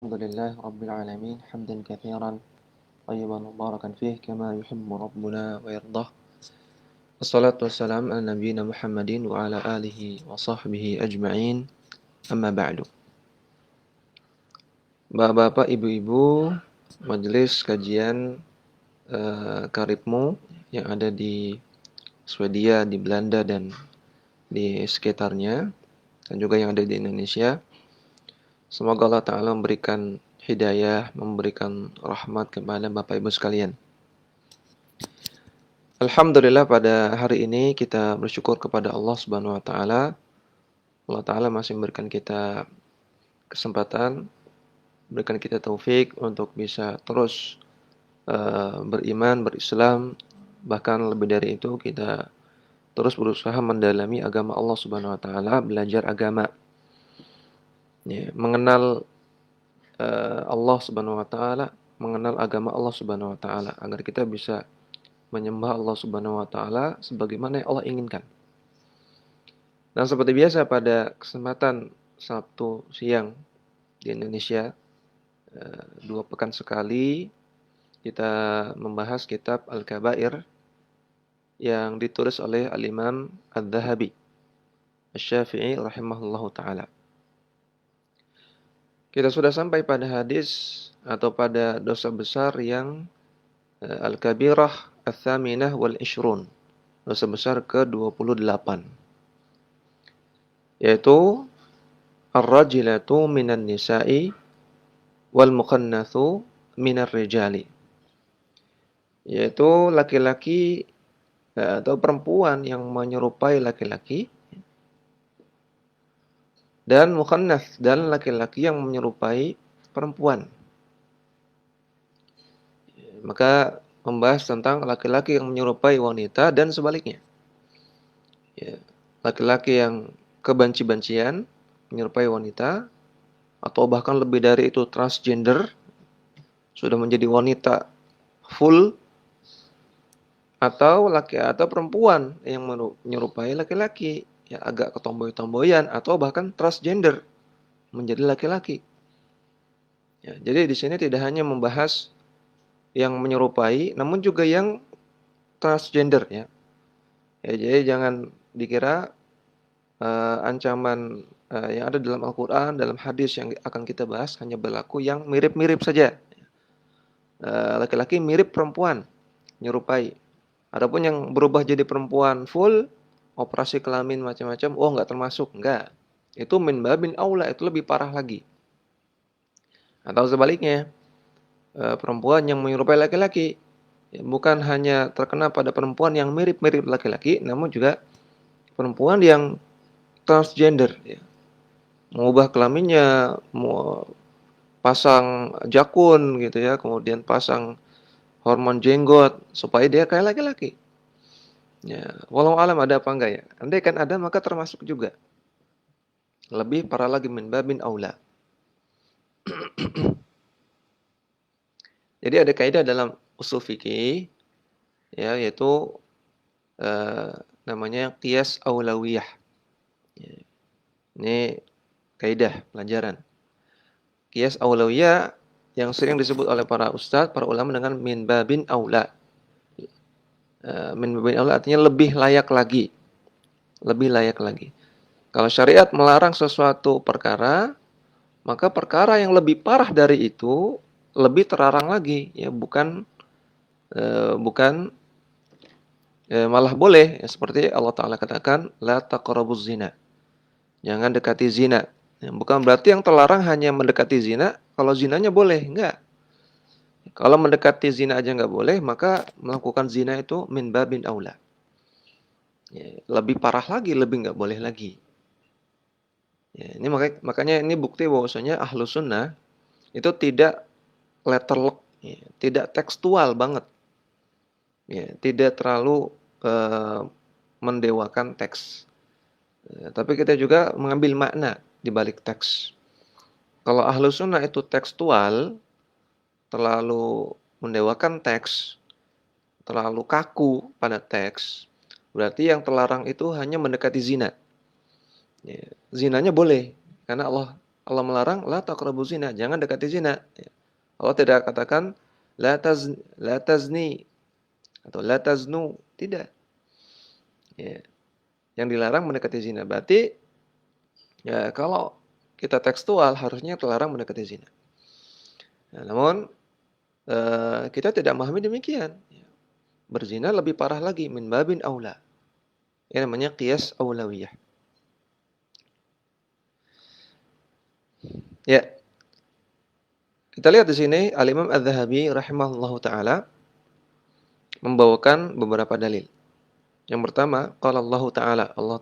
الحمد لله رب العالمين حمدا كثيرا طيبا مباركا فيه كما يحب ربنا ويرضاه. الصلاة والسلام على نبينا محمد وعلى آله وصحبه أجمعين. أما بعد. Bapak-bapak, ibu-ibu, majelis kajian Karibmu yang ada di Swedia, di Belanda dan di sekitarnya, dan juga yang ada di Indonesia. Semoga Allah Ta'ala memberikan hidayah, memberikan rahmat kepada Bapak Ibu sekalian. Alhamdulillah, pada hari ini kita bersyukur kepada Allah Subhanahu wa taala. Allah Ta'ala masih memberikan kita kesempatan, berikan kita taufik untuk bisa terus beriman, berislam, bahkan lebih dari itu kita terus berusaha mendalami agama Allah Subhanahu wa taala, belajar agama. Ya, mengenal Allah Subhanahu wa taala, mengenal agama Allah Subhanahu wa taala agar kita bisa menyembah Allah Subhanahu wa taala sebagaimana yang Allah inginkan. Dan seperti biasa pada kesempatan Sabtu siang di Indonesia, 2 pekan sekali kita membahas kitab Al-Kabair yang ditulis oleh Al-Imam Adz-Dzahabi Asy-Syafi'i rahimahullahu taala. Kita sudah sampai pada hadis atau pada dosa besar yang Al-Kabirah Ats-Tsaminah wal Ishrun, dosa besar ke-28, yaitu ar-rajilatu minan nisa'i wal mukhannatsu minar rijali, yaitu laki-laki atau perempuan yang menyerupai laki-laki, dan mukhannats dan laki-laki yang menyerupai perempuan. Maka membahas tentang laki-laki yang menyerupai wanita dan sebaliknya. Ya, laki-laki yang kebanci-bancian menyerupai wanita, atau bahkan lebih dari itu transgender, sudah menjadi wanita full, atau perempuan yang menyerupai laki-laki, ya agak ketomboy-tomboyan, atau bahkan transgender menjadi laki-laki. Ya, jadi di sini tidak hanya membahas yang menyerupai, namun juga yang transgender, ya. Ya, jadi jangan dikira ancaman yang ada dalam Al-Quran, dalam hadis yang akan kita bahas hanya berlaku yang mirip-mirip saja. Laki-laki mirip perempuan, menyerupai. Adapun yang berubah jadi perempuan full, operasi kelamin macam-macam, oh enggak termasuk, enggak. Itu min babin aula, itu lebih parah lagi. Atau sebaliknya, perempuan yang menyerupai laki-laki, ya, bukan hanya terkena pada perempuan yang mirip-mirip laki-laki, namun juga perempuan yang transgender, ya. Mengubah kelaminnya, mau pasang jakun gitu ya, kemudian pasang hormon jenggot supaya dia kayak laki-laki. Ya, walau alam ada apa enggak ya? Andai kan ada maka termasuk juga. Lebih parah lagi min babin aula. Jadi ada kaidah dalam ushul fikih, ya, yaitu namanya qiyas aulawiyah. Ya, ini kaidah pelajaran. Qiyas aulawiyah yang sering disebut oleh para ustadz, para ulama dengan min babin aula. Min babin aula artinya lebih layak lagi. Lebih layak lagi. Kalau syariat melarang sesuatu perkara, maka perkara yang lebih parah dari itu lebih terlarang lagi, ya, bukan malah boleh, ya, seperti Allah Ta'ala katakan la taqrabuz zina, jangan dekati zina, ya, bukan berarti yang terlarang hanya mendekati zina, kalau zinanya boleh, enggak. Kalau mendekati zina aja enggak boleh, maka melakukan zina itu min babin aula, ya, lebih parah lagi, lebih enggak boleh lagi, ya. Ini makanya ini bukti bahwasanya ahlu sunnah itu tidak letterlock, ya, tidak tekstual banget, ya, tidak terlalu mendewakan teks. Tapi kita juga mengambil makna di balik teks. Kalau ahlu sunnah itu tekstual, terlalu mendewakan teks, terlalu kaku pada teks, berarti yang terlarang itu hanya mendekati zina. Ya, zinanya boleh, karena Allah melarang la taqrabu zina, jangan dekati zina. Ya. Allah tidak katakan la tazni atau la taznu, tidak. Ya. Yang dilarang mendekati zina. Berarti ya kalau kita tekstual harusnya terlarang mendekati zina. Nah, namun kita tidak memahami demikian. Ya. Berzina lebih parah lagi, min babin aula. Ini namanya qiyas aulawiyah. Ya, kita lihat di sini Al-Imam Adz-Dzahabi rahimahullahu taala membawakan beberapa dalil. Yang pertama, qala Allah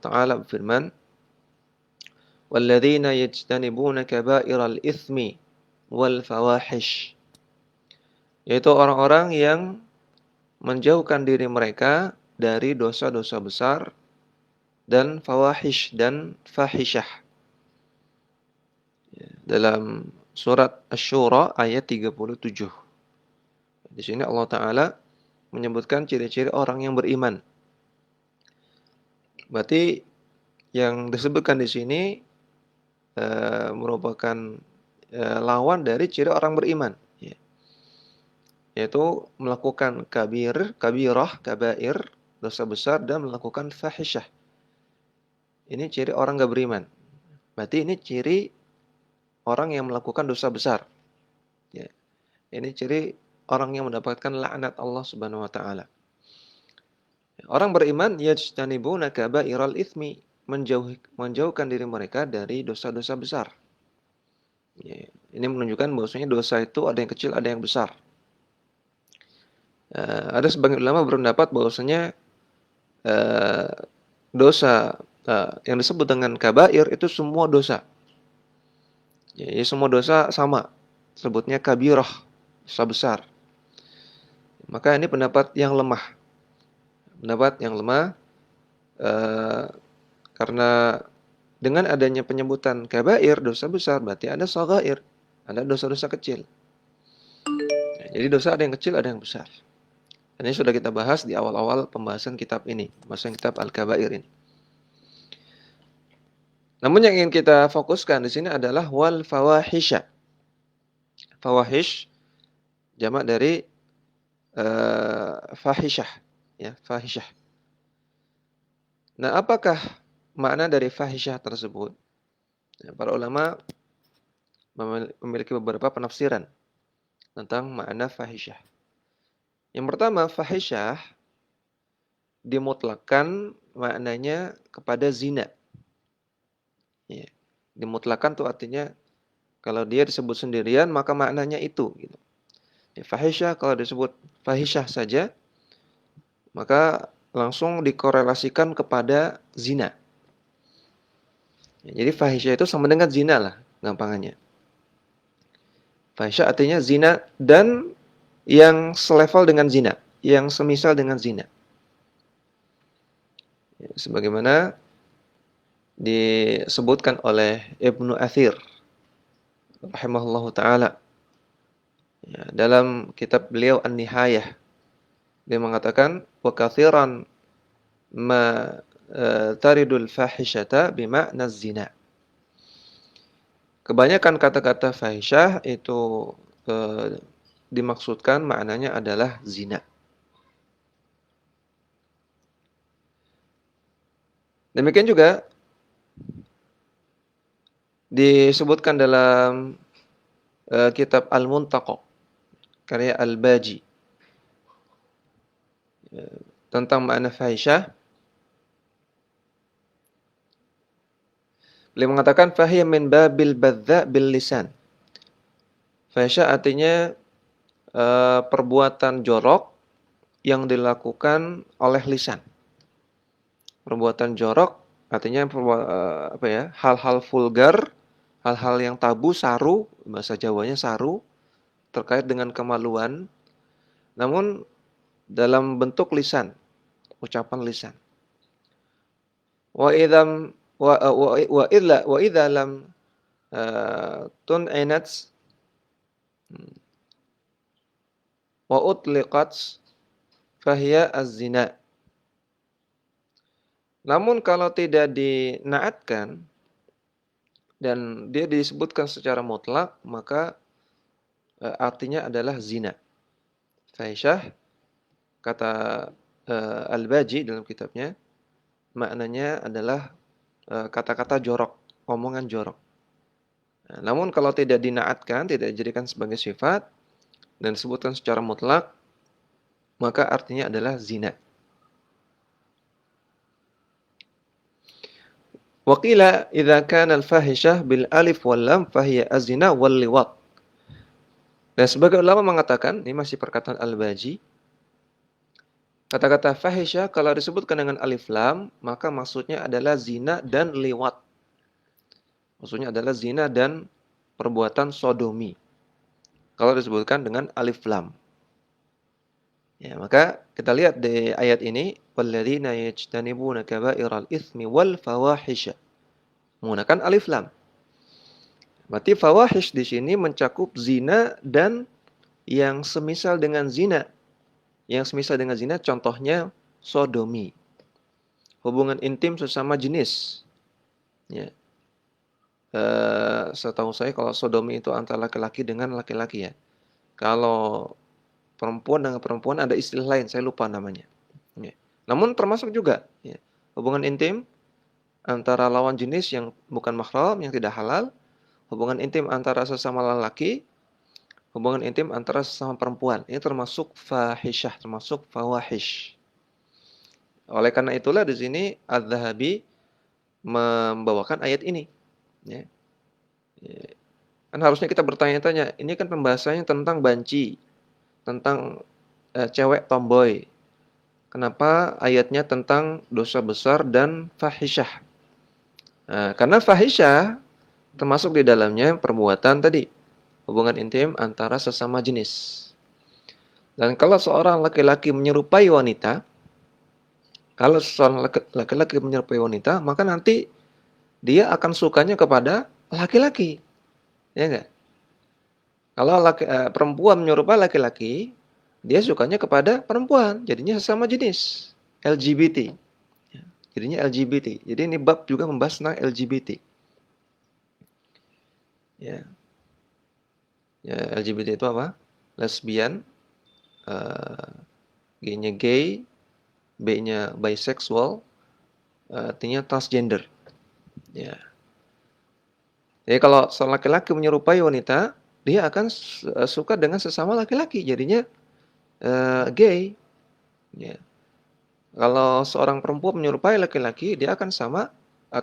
Ta'ala berfirman, "Walladzina yajtanibuna kaba'iral itsmi wal fawahish." Yaitu orang-orang yang menjauhkan diri mereka dari dosa-dosa besar dan fawahish dan fahisyah. Dalam surat Asy-Syura ayat 37. Di sini Allah Ta'ala menyebutkan ciri-ciri orang yang beriman. Berarti yang disebutkan di sini merupakan lawan dari ciri orang beriman, ya. Yaitu melakukan kabair, dosa besar dan melakukan fahisyah. Ini ciri orang enggak beriman. Berarti ini ciri orang yang melakukan dosa besar. Ya. Ini ciri orang yang mendapatkan laknat Allah Subhanahu wa taala. Orang beriman yajtanibuna kaba'iral itsmi, menjauhkan diri mereka dari dosa-dosa besar. Ya, ini menunjukkan bahwasanya dosa itu ada yang kecil, ada yang besar. Ada sebagian ulama berpendapat bahwasanya dosa yang disebut dengan kabair itu semua dosa. Ya, semua dosa sama, sebutnya kabirah, dosa besar. Maka ini pendapat yang lemah. Pendapat yang lemah karena dengan adanya penyebutan kabair, dosa besar, berarti ada shaghair, ada dosa-dosa kecil. Ya, jadi dosa ada yang kecil, ada yang besar. Dan ini sudah kita bahas di awal-awal pembahasan kitab ini, pembahasan kitab Al-Kabair ini. Namun yang ingin kita fokuskan di sini adalah wal fawahisha. Fawahish jamak dari fahisyah, ya, fahisyah. Nah, apakah makna dari fahisyah tersebut? Ya, para ulama memiliki beberapa penafsiran tentang makna fahisyah. Yang pertama, fahisyah dimutlakkan maknanya kepada zina. Ya, dimutlakkan itu artinya kalau dia disebut sendirian maka maknanya itu. Gitu. Ya, fahisyah kalau disebut fahisyah saja maka langsung dikorelasikan kepada zina. Ya, jadi fahisyah itu sama dengan zina lah gampangannya. Fahisyah artinya zina dan yang selevel dengan zina, yang semisal dengan zina. Ya, sebagaimana disebutkan oleh Ibnu Athir rahimahullahu taala ya, dalam kitab beliau An-Nihayah. Dia mengatakan wa katsiran ma taridul fahisyata bima'na zina. Kebanyakan kata-kata fahisyah itu dimaksudkan maknanya adalah zina. Demikian juga disebutkan dalam kitab Al-Muntaqa karya Al-Baji tentang makna fahisyah. Beliau mengatakan fahiya min babil badza bil lisan. Fahisyah artinya perbuatan jorok yang dilakukan oleh lisan. Perbuatan jorok artinya hal-hal vulgar, hal-hal yang tabu, saru, bahasa Jawanya saru, terkait dengan kemaluan, namun dalam bentuk lisan, ucapan lisan. Wa idzam wa idza lam tun'inat wa utliqat fahiya az-zina. Namun kalau tidak dinaatkan dan dia disebutkan secara mutlak, maka artinya adalah zina. Fahisyah kata Al-Baji dalam kitabnya, maknanya adalah kata-kata jorok, omongan jorok. Nah, namun kalau tidak dinaatkan, tidak dijadikan sebagai sifat dan disebutkan secara mutlak, maka artinya adalah zina. Wa qila idza kana al-fahisyah bil alif wal lam fahiya az-zina wal liwat. Dan sebagai ulama mengatakan, ini masih perkataan Al-Baji, kata-kata fahisyah kalau disebutkan dengan alif lam, maka maksudnya adalah zina dan liwat. Maksudnya adalah zina dan perbuatan sodomi. Kalau disebutkan dengan alif lam. Ya, maka kita lihat di ayat ini, walladzina yajtanibuna kaba'iral itsmi wal fawahisha. Menggunakan alif lam. Berarti fawahish di sini mencakup zina dan yang semisal dengan zina. Yang semisal dengan zina contohnya sodomi. Hubungan intim sesama jenis. Ya. Setahu saya kalau sodomi itu antara laki-laki dengan laki-laki ya. Kalau perempuan dengan perempuan ada istilah lain, saya lupa namanya. Ya. Namun termasuk juga ya, hubungan intim antara lawan jenis yang bukan mahram, yang tidak halal, hubungan intim antara sesama lelaki, hubungan intim antara sesama perempuan. Ini termasuk fahisyah, termasuk fawahish. Oleh karena itulah di sini Az-Zahabi membawakan ayat ini. Ya. Kan harusnya kita bertanya-tanya, ini kan pembahasannya tentang banci, tentang cewek tomboy. Kenapa ayatnya tentang dosa besar dan fahisyah? Nah, karena fahisyah termasuk di dalamnya perbuatan tadi, hubungan intim antara sesama jenis. Dan kalau seorang laki-laki menyerupai wanita, kalau seorang laki-laki menyerupai wanita, maka nanti dia akan sukanya kepada laki-laki. Ya enggak? Kalau perempuan menyerupai laki-laki, dia sukanya kepada perempuan, jadinya sesama jenis, LGBT. Ya, jadinya LGBT. Jadi ini bab juga membahas tentang LGBT. Ya. Ya, LGBT itu apa? Lesbian, G-nya gay, B-nya bisexual, artinya transgender. Ya. Jadi kalau seorang laki-laki menyerupai wanita, dia akan suka dengan sesama laki-laki, jadinya gay. Ya. Kalau seorang perempuan menyerupai laki-laki, dia akan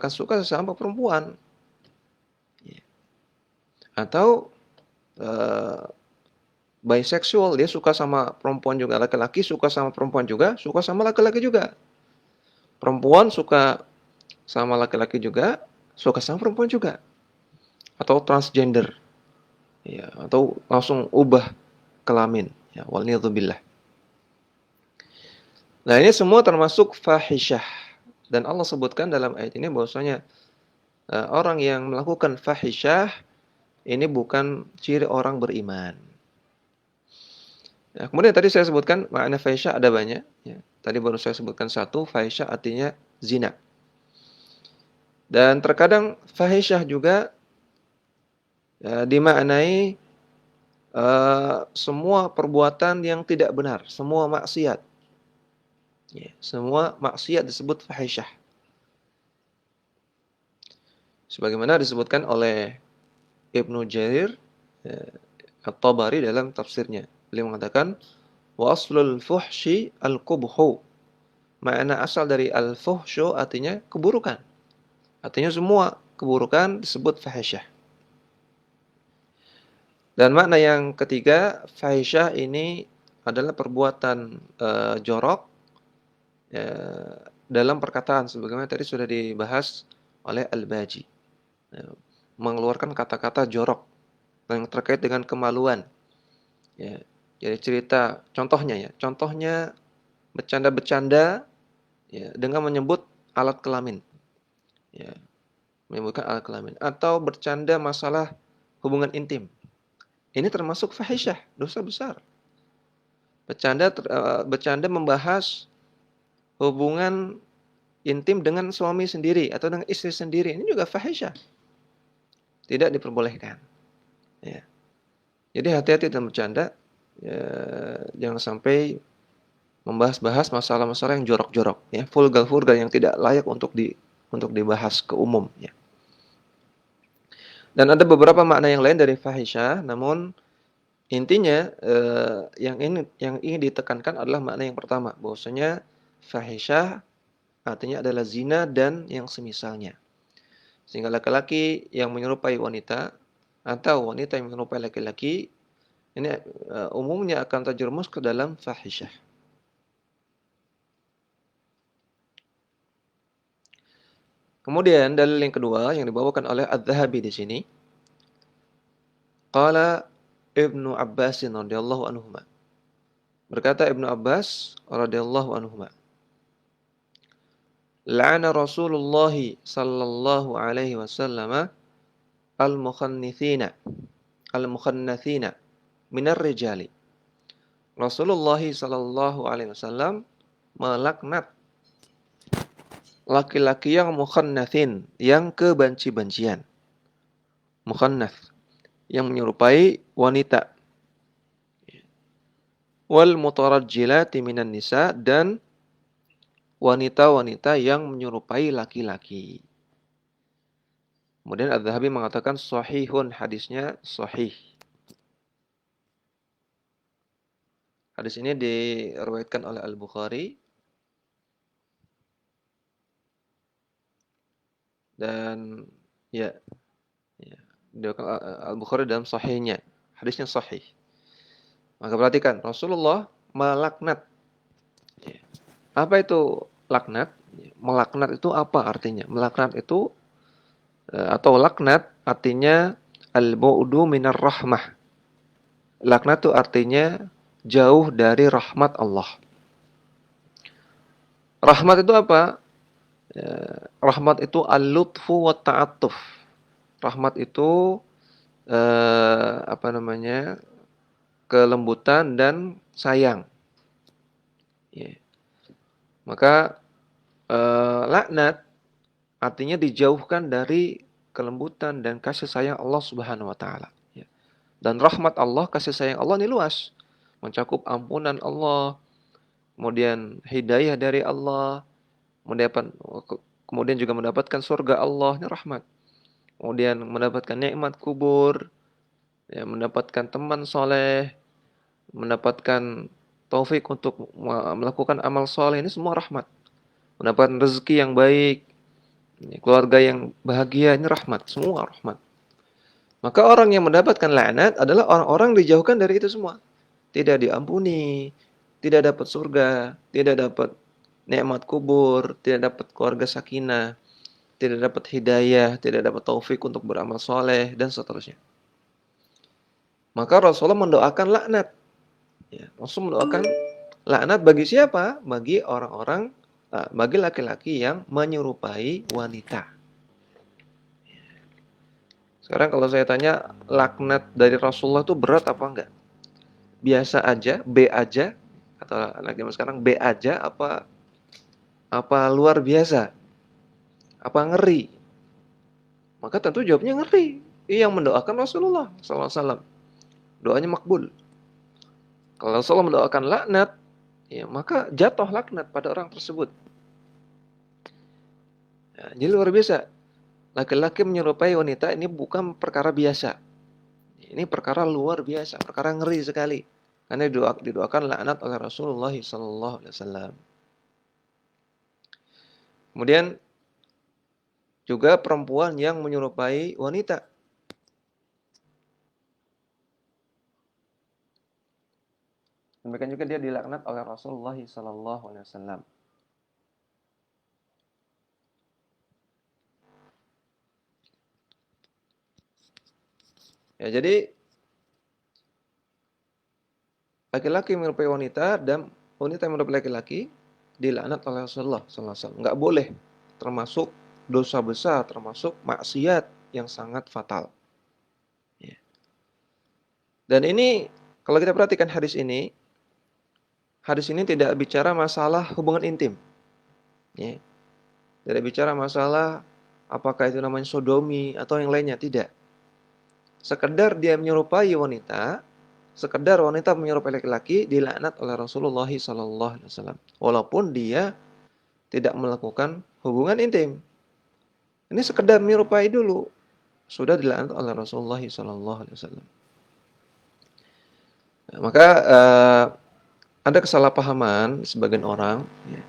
suka sesama perempuan. Ya. Atau bisexual, dia suka sama perempuan juga, laki-laki suka sama perempuan juga, suka sama laki-laki juga. Perempuan suka sama laki-laki juga, suka sama perempuan juga. Atau transgender. Ya, atau langsung ubah kelamin. Ya, walniyadzubillah. Nah, ini semua termasuk fahisyah. Dan Allah sebutkan dalam ayat ini bahwasanya orang yang melakukan fahisyah ini bukan ciri orang beriman. Ya, kemudian tadi saya sebutkan makna fahisyah ada banyak. Ya, tadi baru saya sebutkan satu, fahisyah artinya zina. Dan terkadang fahisyah juga dimaknai semua perbuatan yang tidak benar, semua maksiat. Ya, semua maksiat disebut fahisyah. Sebagaimana disebutkan oleh Ibnu Jarir At-Tabari dalam tafsirnya. Beliau mengatakan, wa aslul fuhshi al-qubhu. Makna asal dari al-fuhsyu artinya keburukan. Artinya semua keburukan disebut fahisyah. Dan makna yang ketiga, fahisyah ini adalah perbuatan jorok dalam perkataan sebagaimana tadi sudah dibahas oleh Al-Baji. Mengeluarkan kata-kata jorok yang terkait dengan kemaluan. Ya, jadi cerita contohnya bercanda-bercanda ya, dengan menyebut alat kelamin. Ya, menyebutkan alat kelamin atau bercanda masalah hubungan intim. Ini termasuk fahisyah, dosa besar. Bercanda membahas hubungan intim dengan suami sendiri atau dengan istri sendiri. Ini juga fahisyah. tidak diperbolehkan. Ya. Jadi hati-hati dalam bercanda, ya, jangan sampai membahas-bahas masalah-masalah yang jorok-jorok, ya, vulgar-vulgar yang tidak layak untuk dibahas ke umum, ya. Dan ada beberapa makna yang lain dari fahisyah, namun intinya yang ingin ditekankan adalah makna yang pertama, bahwasanya fahisyah artinya adalah zina dan yang semisalnya. Sehingga laki-laki yang menyerupai wanita atau wanita yang menyerupai laki-laki ini umumnya akan terjerumus ke dalam fahisyah. Kemudian dalil yang kedua yang dibawakan oleh Adz-Dzahabi di sini, qala Ibnu Abbas radhiyallahu anhuma. Berkata Ibnu Abbas radhiyallahu anhuma, la'ana Rasulullah sallallahu alaihi wasallam al-mukhannithina al-mukhannathina minar rijali. Rasulullah sallallahu alaihi wasallam melaknat laki-laki yang mukhannathin, yang kebenci-bencian. Mukhannath, yang menyerupai wanita. Wal mutarajjilati minan nisa, dan wanita-wanita yang menyerupai laki-laki. Kemudian Adz-Dzahabi mengatakan sahihun, hadisnya sahih. Hadis ini diriwayatkan oleh Al-Bukhari dan ya Al-Bukhari dalam sahihnya. Hadisnya sahih. Maka perhatikan, Rasulullah melaknat. Apa itu laknat? Melaknat itu apa artinya? Melaknat itu atau laknat artinya al-bu'du minar rahmah. Laknat itu artinya jauh dari rahmat Allah. Rahmat itu apa? Rahmat itu al-lutfu wa ta'attuf. Rahmat itu kelembutan dan sayang. Ya. Maka laknat artinya dijauhkan dari kelembutan dan kasih sayang Allah Subhanahu wa taala, ya. Dan rahmat Allah, kasih sayang Allah ini luas. Mencakup ampunan Allah, kemudian hidayah dari Allah, kemudian juga mendapatkan surga Allah, ini rahmat. Kemudian mendapatkan nikmat kubur, ya, mendapatkan teman soleh, mendapatkan taufik untuk melakukan amal soleh, ini semua rahmat. Mendapatkan rezeki yang baik, keluarga yang bahagia, ini rahmat, semua rahmat. Maka orang yang mendapatkan laknat adalah orang-orang dijauhkan dari itu semua. Tidak diampuni, tidak dapat surga, tidak dapat nikmat kubur, tidak dapat keluarga sakinah, tidak dapat hidayah, tidak dapat taufik untuk beramal soleh, dan seterusnya. Maka Rasulullah mendoakan laknat. Ya, Rasul mendoakan laknat bagi siapa? Bagi laki-laki yang menyerupai wanita. Sekarang kalau saya tanya, laknat dari Rasulullah itu berat apa enggak? Biasa aja, B aja, atau anak zaman sekarang B aja, apa luar biasa? Apa ngeri? Maka tentu jawabnya ngeri. Yang mendoakan Rasulullah SAW. Doanya makbul. Kalau Rasulullah mendoakan laknat, ya maka jatuh laknat pada orang tersebut. Ya, jadi luar biasa. Laki-laki menyerupai wanita ini bukan perkara biasa. Ini perkara luar biasa, perkara ngeri sekali. Karena didoakan laknat oleh Rasulullah SAW. Kemudian juga perempuan yang menyerupai wanita. Demikian juga dia dilaknat oleh Rasulullah SAW. Ya, jadi laki-laki menyerupai wanita dan wanita yang menyerupai laki-laki dilaknat oleh Rasulullah SAW. Enggak boleh, termasuk dosa besar, termasuk maksiat yang sangat fatal. Ya. Dan ini kalau kita perhatikan hadis ini tidak bicara masalah hubungan intim. Ya. Tidak bicara masalah apakah itu namanya sodomi atau yang lainnya, tidak. sekedar dia menyerupai wanita, sekedar wanita menyerupai laki-laki, dilaknat oleh Rasulullah SAW. Walaupun dia tidak melakukan hubungan intim. Ini sekedar menyerupai dulu, sudah dilaknat oleh Rasulullah SAW. Nah, maka ada kesalahpahaman sebagian orang, ya,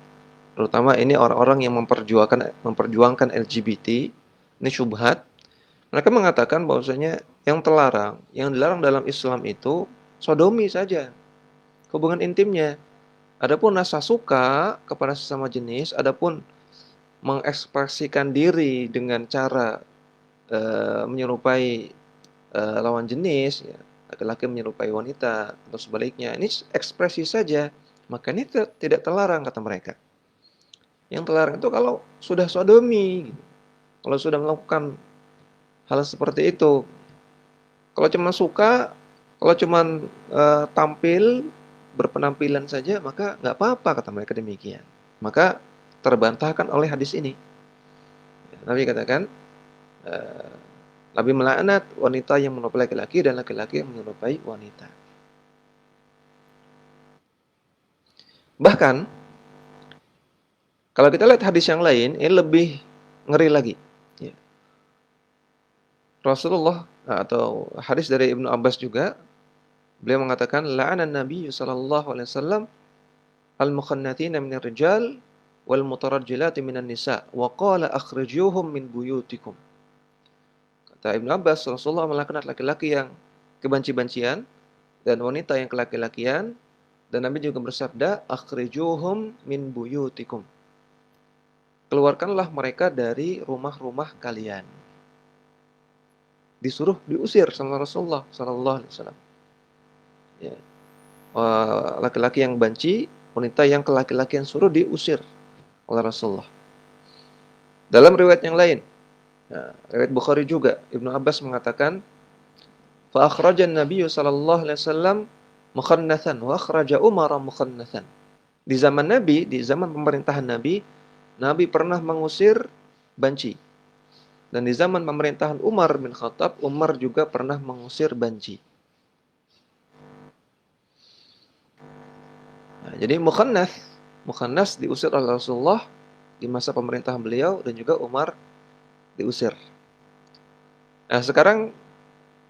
terutama ini orang-orang yang memperjuangkan LGBT, ini syubhat. Mereka mengatakan bahwasanya yang dilarang dalam Islam itu sodomi saja, hubungan intimnya. Adapun rasa suka kepada sesama jenis, adapun mengekspresikan diri dengan cara menyerupai lawan jenis, ya, laki-laki menyerupai wanita atau sebaliknya, ini ekspresi saja, maka ini tidak terlarang kata mereka. Yang terlarang itu kalau sudah sodomi, gitu. Kalau sudah melakukan hal seperti itu. Kalau cuma suka, kalau cuma tampil, berpenampilan saja, maka nggak apa-apa kata mereka demikian. Maka terbantahkan oleh hadis ini. Nabi katakan, eh, Nabi melaknat wanita yang menyerupai laki-laki dan laki-laki yang menyerupai wanita. Bahkan, kalau kita lihat hadis yang lain, ini lebih ngeri lagi. Ya. Rasulullah atau hadis dari Ibnu Abbas juga, beliau mengatakan, la'anan Nabi sallallahu alaihi wasallam al-mukhannatina minir rijal wal mutarajjilati minan nisa wa qala akhrijuhum min buyutikum. Kata Ibnu Abbas, Rasulullah melaknat laki-laki yang kebanci-bancian dan wanita yang kelaki-lakian, dan Nabi juga bersabda, akhrijuhum min buyutikum. Keluarkanlah mereka dari rumah-rumah kalian. Disuruh diusir sama Rasulullah sallallahu alaihi wasallam. Ya. Laki-laki yang banci, wanita yang kelaki-lakian suruh diusir oleh Rasulullah. Dalam riwayat yang lain, riwayat Bukhari juga, Ibnu Abbas mengatakan, fa akhrajan Nabi sallallahu alaihi wasallam mukhannathan wa akhraja Umar mukhannathan. Di zaman Nabi, di zaman pemerintahan Nabi, Nabi pernah mengusir banci. Dan di zaman pemerintahan Umar bin Khattab, Umar juga pernah mengusir banci. Nah, jadi mukhannas diusir oleh Rasulullah di masa pemerintahan beliau dan juga Umar diusir. Nah, sekarang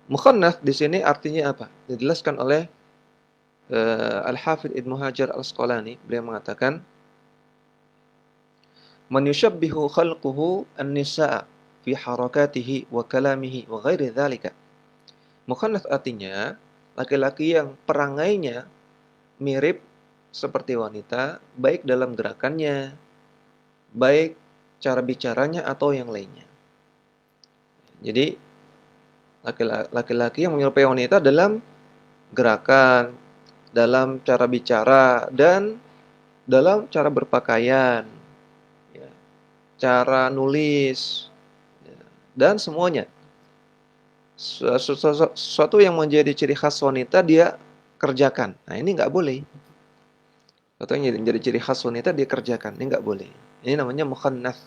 mukhannas di sini artinya apa? Dijelaskan oleh Al-Hafidz Ibnu Hajar Al-Asqalani, beliau mengatakan, man yushabbihu khalquhu an-nisaa fi harakatihi wa kalamihi wa ghairi dzalika. Mukhannas artinya laki-laki yang perangainya mirip seperti wanita, baik dalam gerakannya, baik cara bicaranya atau yang lainnya. Jadi laki-laki yang menyerupai wanita dalam gerakan, dalam cara bicara, dan dalam cara berpakaian, ya, cara nulis, ya, dan semuanya. Sesuatu yang menjadi ciri khas wanita dia kerjakan. Nah, ini nggak boleh. Sesuatu yang menjadi ciri khas wanita dia kerjakan. Ini nggak boleh. Ini namanya mukhannas.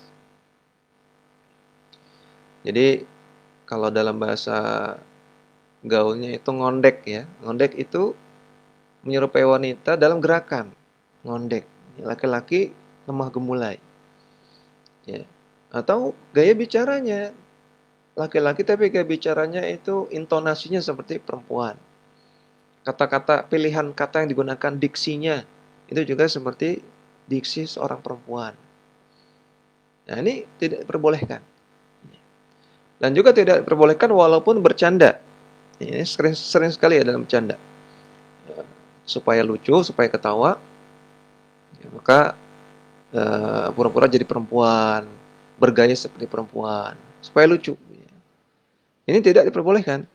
Jadi kalau dalam bahasa gaulnya itu ngondek ya. Ngondek itu menyerupai wanita dalam gerakan. Ngondek. Laki-laki lemah gemulai. Ya. Atau gaya bicaranya. Laki-laki tapi gaya bicaranya itu intonasinya seperti perempuan. Kata-kata, pilihan kata yang digunakan, diksinya itu juga seperti diksi seorang perempuan. Nah, ini tidak diperbolehkan. Dan juga tidak diperbolehkan walaupun bercanda. Ini sering sekali ya dalam bercanda. Supaya lucu, supaya ketawa, ya, maka pura-pura jadi perempuan, bergaya seperti perempuan, supaya lucu. Ini tidak diperbolehkan.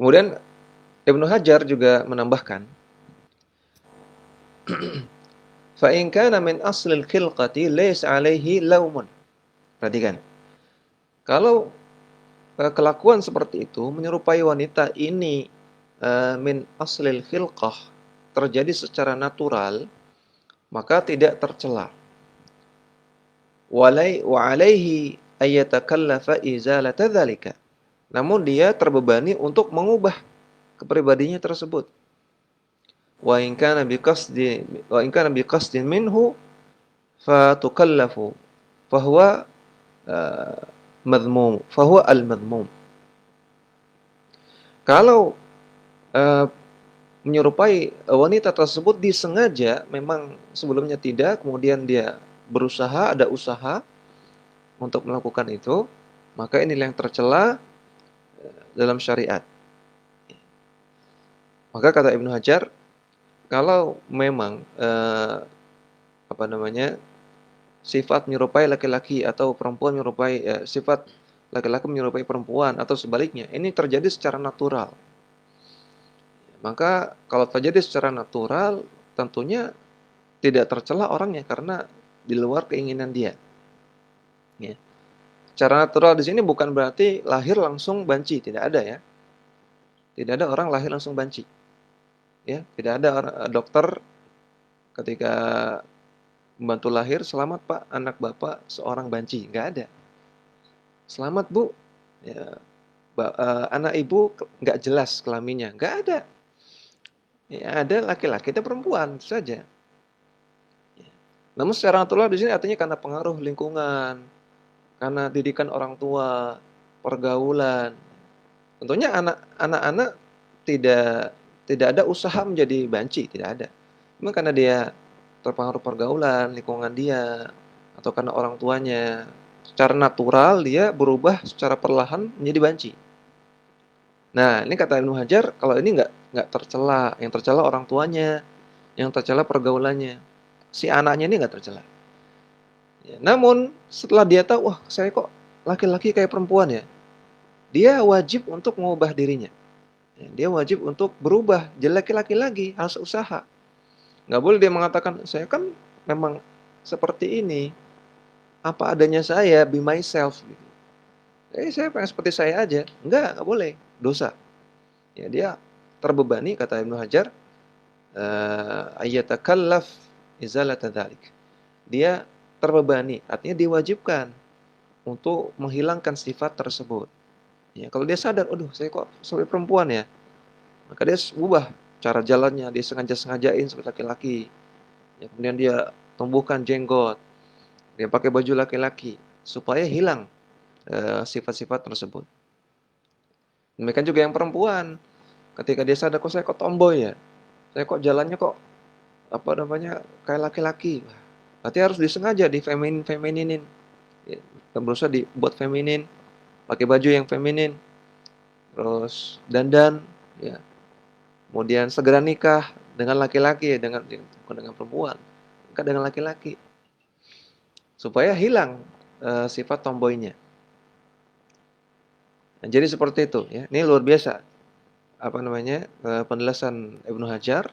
Kemudian Ibnu Hajar juga menambahkan, fa in kana min aslil khilqati laysa alaihi laumun. Perhatikan. Kalau kelakuan seperti itu menyerupai wanita ini min aslil khilqah, terjadi secara natural, maka tidak tercela. wa 'alaihi ayyatakallafa izalata dzalika. Namun dia terbebani untuk mengubah kepribadiannya tersebut. Wa in kana biqasdin minhu fatukallafu fahuwa fahuwa al-madhmum. Kalau menyerupai wanita tersebut disengaja, memang sebelumnya tidak, kemudian dia berusaha, ada usaha untuk melakukan itu, maka inilah yang tercela dalam syariat. Maka kata Ibnu Hajar, kalau memang sifat menyerupai laki-laki atau perempuan menyerupai sifat laki-laki menyerupai perempuan atau sebaliknya, ini terjadi secara natural. Maka kalau terjadi secara natural, tentunya tidak tercela orangnya karena di luar keinginan dia. Ya. Secara natural di sini bukan berarti lahir langsung banci, tidak ada ya. Tidak ada orang lahir langsung banci. Ya, tidak ada dokter ketika membantu lahir, "Selamat Pak, anak Bapak seorang banci." Enggak ada. "Selamat Bu, ya, anak Ibu enggak jelas kelaminnya." Enggak ada. Ya, ada laki-laki atau perempuan, itu saja. Ya. Namun secara natural di sini artinya karena pengaruh lingkungan, karena didikan orang tua, pergaulan. Tentunya anak-anak tidak ada usaha menjadi banci, tidak ada. Cuma karena dia terpengaruh pergaulan, lingkungan dia, atau karena orang tuanya, secara natural dia berubah secara perlahan menjadi banci. Nah, ini kata Ibnu Hajar, kalau ini nggak tercela, yang tercela orang tuanya, yang tercela pergaulannya. Si anaknya ini nggak tercela. Ya, namun setelah dia tahu, wah saya kok laki-laki kayak perempuan ya, dia wajib untuk mengubah dirinya. Ya, dia wajib untuk berubah, jadi laki-laki lagi, harus usaha. Nggak boleh dia mengatakan, saya kan memang seperti ini, apa adanya saya, be myself. Gitu. Saya pengen seperti saya aja. Nggak boleh, dosa. Ya, dia terbebani, kata Ibnu Hajar, ayyatakallaf izalata dzalik. Dia terbebani, artinya diwajibkan untuk menghilangkan sifat tersebut. Ya, kalau dia sadar, aduh saya kok seperti perempuan ya, maka dia ubah cara jalannya, dia sengaja-sengajain seperti laki-laki. Ya, kemudian dia tumbuhkan jenggot, dia pakai baju laki-laki, supaya hilang sifat-sifat tersebut. Demikian juga yang perempuan, ketika dia sadar, kok saya kok tomboy ya, saya kok jalannya kok kayak laki-laki. Berarti harus disengaja femininin. Ya, berusaha dibuat feminin, pakai baju yang feminin, terus dandan, ya. Kemudian segera nikah dengan laki-laki, bukan dengan perempuan, nikah dengan laki-laki, supaya hilang sifat tomboynya. Nah, jadi seperti itu, ya. Ini luar biasa, penjelasan Ibnu Hajar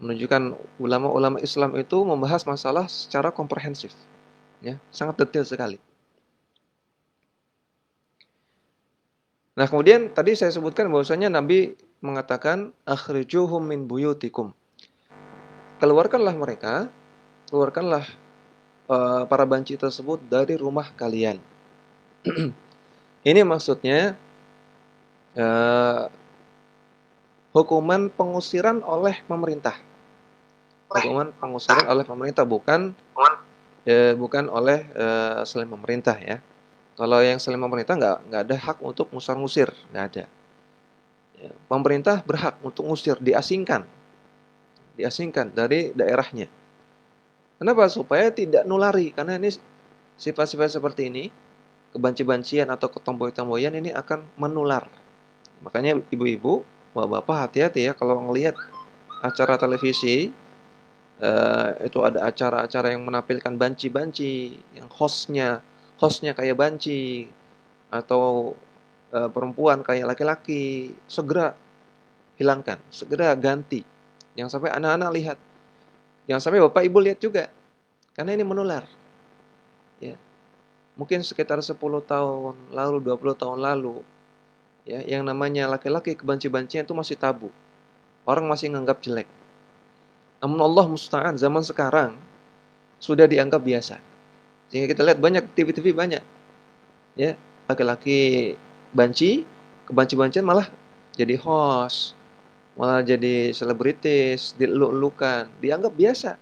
menunjukkan ulama-ulama Islam itu membahas masalah secara komprehensif, ya, sangat detail sekali. Nah, kemudian tadi saya sebutkan bahwasanya Nabi mengatakan akhrijuhum min buyutikum. Keluarkanlah para banci tersebut dari rumah kalian. Ini maksudnya hukuman pengusiran oleh pemerintah. Hukuman pengusiran oleh pemerintah, bukan oleh selain pemerintah ya. Kalau yang selain pemerintah nggak ada hak untuk ngusir, nggak ada. Ya, pemerintah berhak untuk ngusir, diasingkan dari daerahnya. Kenapa? Supaya tidak nulari, karena ini sifat-sifat seperti ini, kebanci-bancian atau ketomboy-tomboyan ini akan menular. Makanya ibu-ibu, bapak-bapak hati-hati ya kalau ngelihat acara televisi, itu ada acara-acara yang menampilkan banci-banci, yang hostnya kayak banci, atau perempuan kayak laki-laki, segera hilangkan, segera ganti. Jangan sampai anak-anak lihat, jangan sampai bapak ibu lihat juga, karena ini menular. Ya. Mungkin sekitar 10 tahun lalu, 20 tahun lalu, ya, yang namanya laki-laki kebanci-bancian itu masih tabu. Orang masih menganggap jelek. Namun Allah musta'an, zaman sekarang sudah dianggap biasa. Sehingga kita lihat banyak TV-TV banyak, ya, laki-laki banci, kebanci-bancian malah jadi host, malah jadi selebritis, dieluk-elukan, dianggap biasa.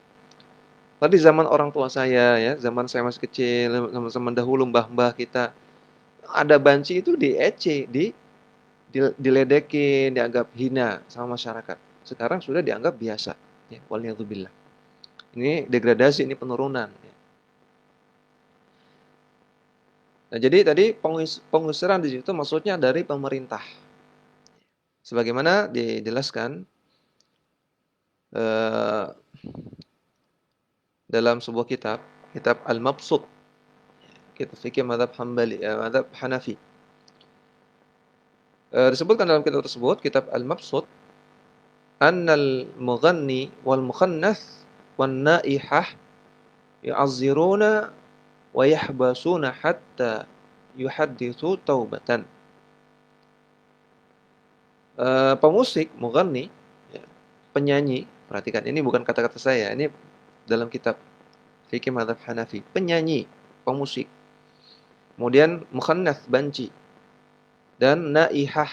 Tadi zaman orang tua saya ya, zaman saya masih kecil, zaman-zaman dahulu mbah-mbah kita, ada banci itu diece, diledekin, dianggap hina sama masyarakat. Sekarang sudah dianggap biasa, ya, waliyadzubillah. Ini degradasi, ini penurunan, ya. Nah, jadi tadi pengusiran di situ maksudnya dari pemerintah. Sebagaimana dijelaskan eh, dalam sebuah kitab, kitab Al-Mabsut, kitab fikih mazhab Hambali, mazhab Hanafi. Disebutkan dalam kitab tersebut, kitab Al-Mabsut, annal mughanni wal mukhannath wan naihah yu'azziruna wa yahbasuna hatta yuhadditsu taubatan. Pemusik, mughanni, ya, penyanyi, perhatikan ini bukan kata-kata saya, ini dalam kitab fikih mazhab Hanafi, penyanyi, pemusik. Kemudian mukhannath, banci, dan naihah,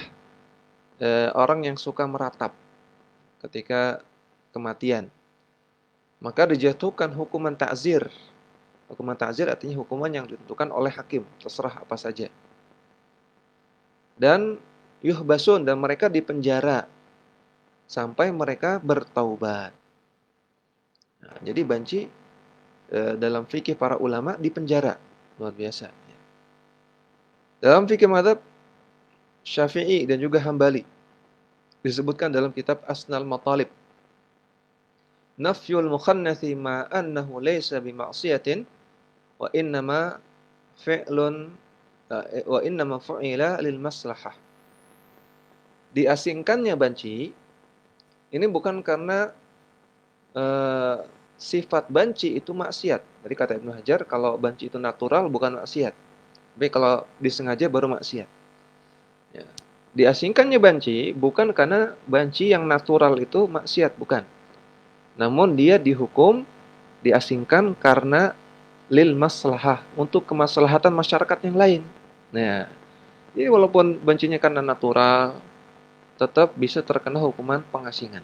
orang yang suka meratap ketika kematian. Maka dijatuhkan hukuman ta'zir. Hukuman ta'zir artinya hukuman yang ditentukan oleh hakim, terserah apa saja. Dan yuhbasun, dan mereka dipenjara sampai mereka bertaubat. Nah, jadi banci dalam fikih para ulama dipenjara, luar biasa. Dalam fikih mazhab Syafi'i dan juga Hambali disebutkan dalam kitab Asnal Matalib, nafyul mukhannathi ma annahu laysa bima'siyatin wa innama fi'lun wa innama fu'ila lil maslahah. Diasingkannya banci ini bukan karena sifat banci itu maksiat. Jadi kata Ibnu Hajar, kalau banci itu natural bukan maksiat. Tapi kalau disengaja baru maksiat. Ya. Diasingkannya banci bukan karena banci yang natural itu maksiat, bukan. Namun dia dihukum, diasingkan karena lil maslahah, untuk kemaslahatan masyarakat yang lain. Nah, jadi walaupun bancinya karena natural, tetap bisa terkena hukuman pengasingan.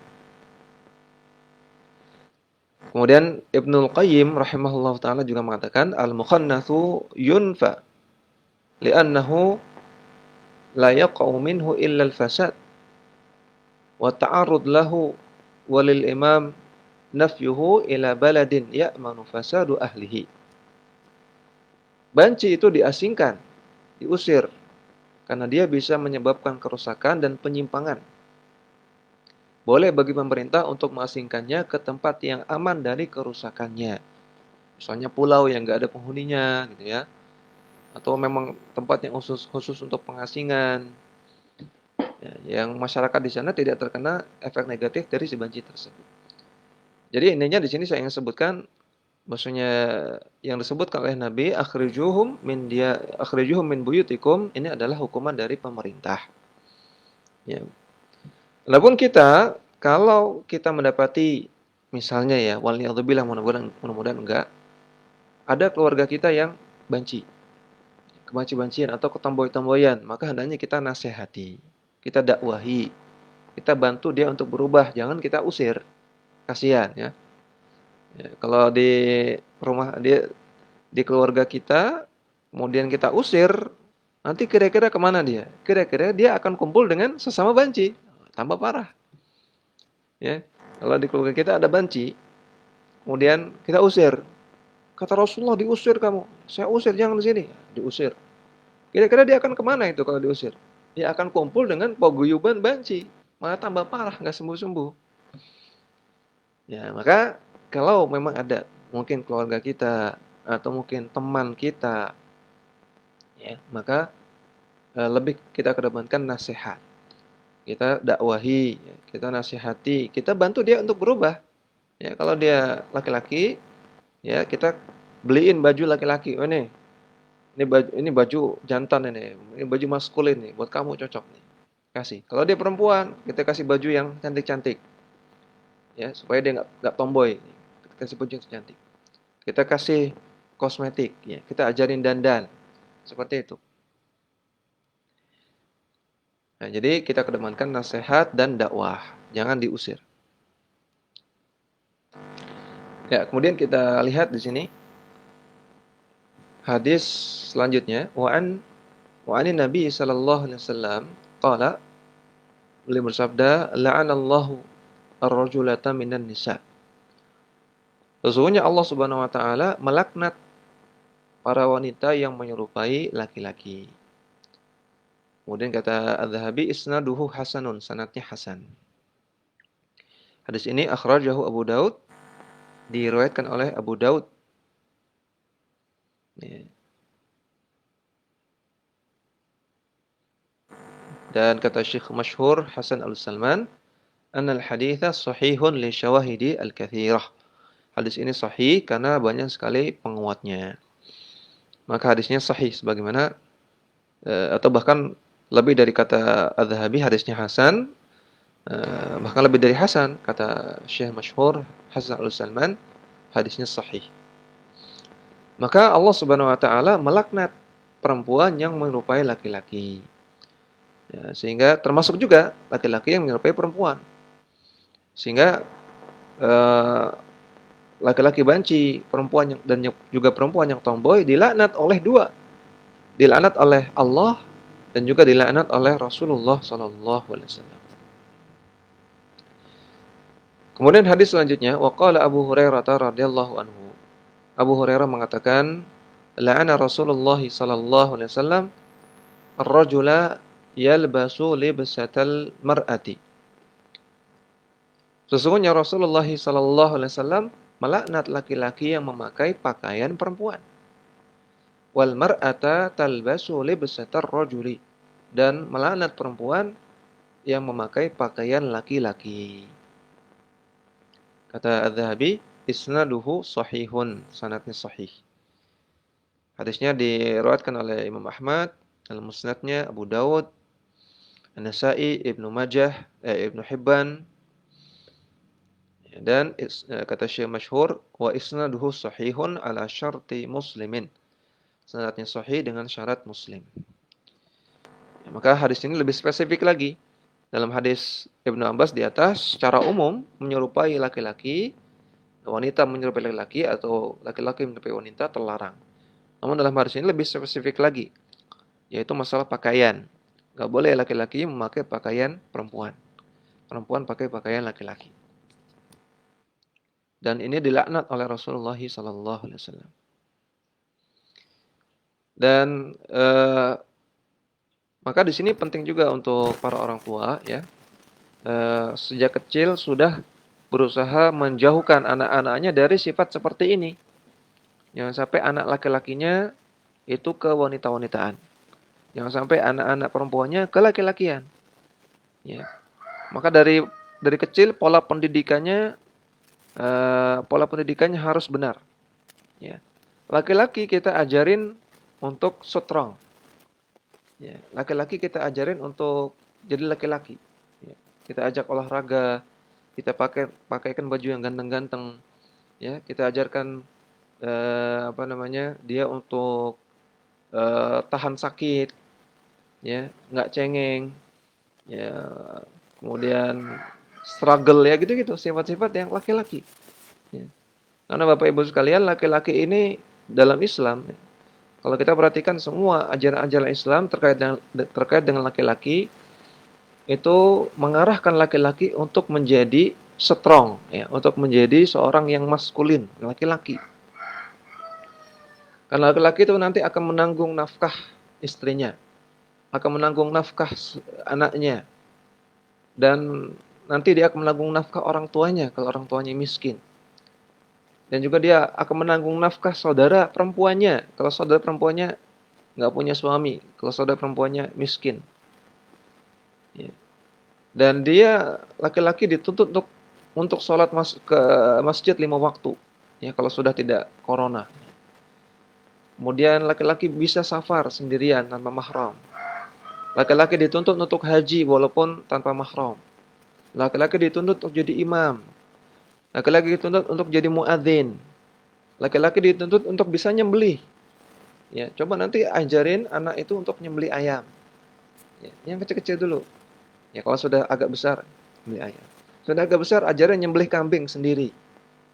Kemudian Ibnul Qayyim rahimahullah ta'ala juga mengatakan, al-mukhannathu yunfa li'annahu la yaqa'u minhu illa al-fasad wa ta'arud lahu walil imam nafyuhu ila baladin ya'manu fasadu ahlihi. Banci itu diasingkan, diusir, karena dia bisa menyebabkan kerusakan dan penyimpangan. Boleh bagi pemerintah untuk mengasingkannya ke tempat yang aman dari kerusakannya. Misalnya pulau yang nggak ada penghuninya, gitu ya. Atau memang tempat yang khusus untuk pengasingan. Ya, yang masyarakat di sana tidak terkena efek negatif dari si banci tersebut. Jadi intinya di sini saya ingin sebutkan, maksudnya yang disebutkan oleh Nabi, akhrijuhum min buyutikum, ini adalah hukuman dari pemerintah. Ya. Walaupun kita, kalau kita mendapati misalnya ya, waliyadzubillah, mudah-mudahan enggak, ada keluarga kita yang banci, kebanci-bancian atau ketomboy-tomboyan, maka hendaknya kita nasihati, kita dakwahi, kita bantu dia untuk berubah, jangan kita usir, kasihan ya. Ya, kalau di rumah dia, di keluarga kita, kemudian kita usir, nanti kira-kira kemana dia? Kira-kira dia akan kumpul dengan sesama banci, tambah parah. Ya, kalau di keluarga kita ada banci, kemudian kita usir. Kata Rasulullah, diusir kamu. Saya usir, jangan di sini. Diusir. Kira-kira dia akan kemana itu kalau diusir? Dia akan kumpul dengan paguyuban banci. Malah tambah parah, nggak sembuh-sembuh. Ya, maka kalau memang ada mungkin keluarga kita atau mungkin teman kita, ya, maka lebih kita kedepankan nasihat. Kita dakwahi, ya, kita nasihati, kita bantu dia untuk berubah. Ya, kalau dia laki-laki, ya kita beliin baju laki-laki. Oh ini baju jantan ini baju maskulin nih, buat kamu cocok nih. Kasih. Kalau dia perempuan, kita kasih baju yang cantik-cantik. Ya, supaya dia nggak tomboy. Kita kasih baju yang cantik. Kita kasih kosmetik, ya. Kita ajarin dandan, seperti itu. Nah, jadi kita kedepankan nasihat dan dakwah, jangan diusir. Ya, kemudian kita lihat di sini hadis selanjutnya, wa anin Nabi sallallahu alaihi wasallam qala, beliau bersabda, la'anallahu ar-rajulata minan nisa. Sesungguhnya Allah Subhanahu wa taala melaknat para wanita yang menyerupai laki-laki. Kemudian kata Az-Zahabi, isnaduhu hasanun, sanadnya hasan. Hadis ini akhrajahu Abu Daud, diriwayatkan oleh Abu Daud. Ya. Dan kata Syekh masyhur Hasan Al-Salman, annal haditha sahihun li syawahidi al-katsirah. Hadis ini sahih karena banyak sekali penguatnya. Maka hadisnya sahih sebagaimana atau bahkan lebih dari kata Az-Zahabi hadisnya hasan, bahkan lebih dari hasan kata Syekh masyhur Hasan Al-Salman, hadisnya sahih. Maka Allah Subhanahu wa taala melaknat perempuan yang menyerupai laki-laki. Ya, sehingga termasuk juga laki-laki yang menyerupai perempuan. Sehingga laki-laki banci, perempuan yang, dan juga perempuan yang tomboy dilaknat oleh dua. Dilaknat oleh Allah dan juga dilaknat oleh Rasulullah sallallahu alaihi wasallam. Kemudian hadis selanjutnya, waqala Abu Hurairah radhiyallahu anhu. Abu Hurairah mengatakan, la'ana Rasulullah sallallahu alaihi wasallam ar-rajula yalbasu libsatal mar'ati. Sesungguhnya Rasulullah sallallahu alaihi wasallam melaknat laki-laki yang memakai pakaian perempuan. Wal mar'ata talbasu libsatar rajuli, dan melaknat perempuan yang memakai pakaian laki-laki. Kata Az-Zahabi, isnaduhu sahihun, sanadnya sahih. Hadisnya diriwayatkan oleh Imam Ahmad, Al-Musnadnya, Abu Dawud, An-Nasa'i, Ibnu Majah, Ibnu Hibban. Dan kata Syekh masyhur, wa isnaduhu sahihun ala syarti Muslimin. Sanadnya sahih dengan syarat Muslim. Ya, maka hadis ini lebih spesifik lagi. Dalam hadis Ibnu Abbas di atas, secara umum menyerupai laki-laki, wanita menyerupai laki-laki atau laki-laki menyerupai wanita terlarang. Namun dalam hadis ini lebih spesifik lagi, yaitu masalah pakaian. Gak boleh laki-laki memakai pakaian perempuan. Perempuan pakai pakaian laki-laki. Dan ini dilaknat oleh Rasulullah sallallahu alaihi wasallam. Dan maka di sini penting juga untuk para orang tua, ya, sejak kecil sudah berusaha menjauhkan anak-anaknya dari sifat seperti ini. Jangan sampai anak laki-lakinya itu ke wanita-wanitaan. Jangan sampai anak-anak perempuannya ke laki-lakian. Ya. Maka dari kecil pola pendidikannya harus benar. Ya. Laki-laki kita ajarin untuk strong. Ya. Laki-laki kita ajarin untuk jadi laki-laki. Ya. Kita ajak olahraga, kita pakaikan baju yang ganteng-ganteng. Ya, kita ajarkan dia untuk tahan sakit, ya, nggak cengeng, ya, kemudian struggle, ya, gitu-gitu, sifat-sifat yang laki-laki. Ya. Karena Bapak Ibu sekalian, laki-laki ini dalam Islam, ya, kalau kita perhatikan semua ajaran-ajaran Islam terkait dengan laki-laki itu mengarahkan laki-laki untuk menjadi strong, ya, untuk menjadi seorang yang maskulin, laki-laki. Karena laki-laki itu nanti akan menanggung nafkah istrinya, akan menanggung nafkah anaknya, dan nanti dia akan menanggung nafkah orang tuanya kalau orang tuanya miskin. Dan juga dia akan menanggung nafkah saudara perempuannya kalau saudara perempuannya nggak punya suami, kalau saudara perempuannya miskin. Ya. Dan dia laki-laki dituntut untuk sholat ke masjid 5 waktu, ya, kalau sudah tidak corona. Kemudian laki-laki bisa safar sendirian tanpa mahram. Laki-laki dituntut untuk haji walaupun tanpa mahram. Laki-laki dituntut untuk jadi imam. Laki-laki dituntut untuk jadi muadzin. Laki-laki dituntut untuk bisa nyembelih. Ya, coba nanti ajarin anak itu untuk nyembelih ayam. Ya, yang kecil-kecil dulu. Ya, kalau sudah agak besar, nyembelih ayam. Sudah agak besar, ajarin nyembelih kambing sendiri.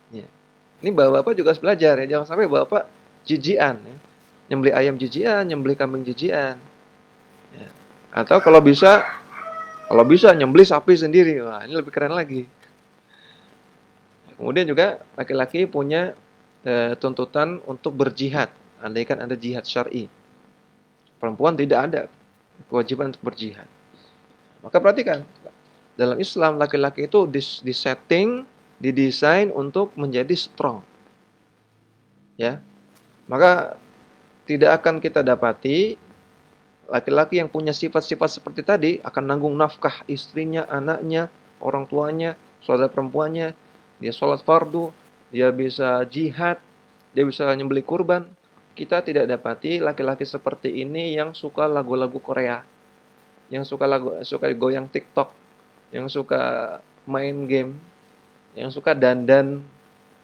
Ya. Ini bapak-bapak juga harus belajar ya, jangan sampai bapak jijian ya. Nyembelih ayam jijian, nyembelih kambing jijian. Ya. Atau kalau bisa nyembelih sapi sendiri. Wah, ini lebih keren lagi. Kemudian juga laki-laki punya tuntutan untuk berjihad. Andaikan ada jihad syar'i. Perempuan tidak ada kewajiban untuk berjihad. Maka perhatikan, dalam Islam laki-laki itu disetting, didesain untuk menjadi strong. Ya. Maka tidak akan kita dapati laki-laki yang punya sifat-sifat seperti tadi akan nanggung nafkah istrinya, anaknya, orang tuanya, saudara perempuannya, dia sholat fardu, dia bisa jihad, dia bisa nyembelih kurban. Kita tidak dapati laki-laki seperti ini yang suka lagu-lagu Korea, yang suka goyang TikTok, yang suka main game, yang suka dandan,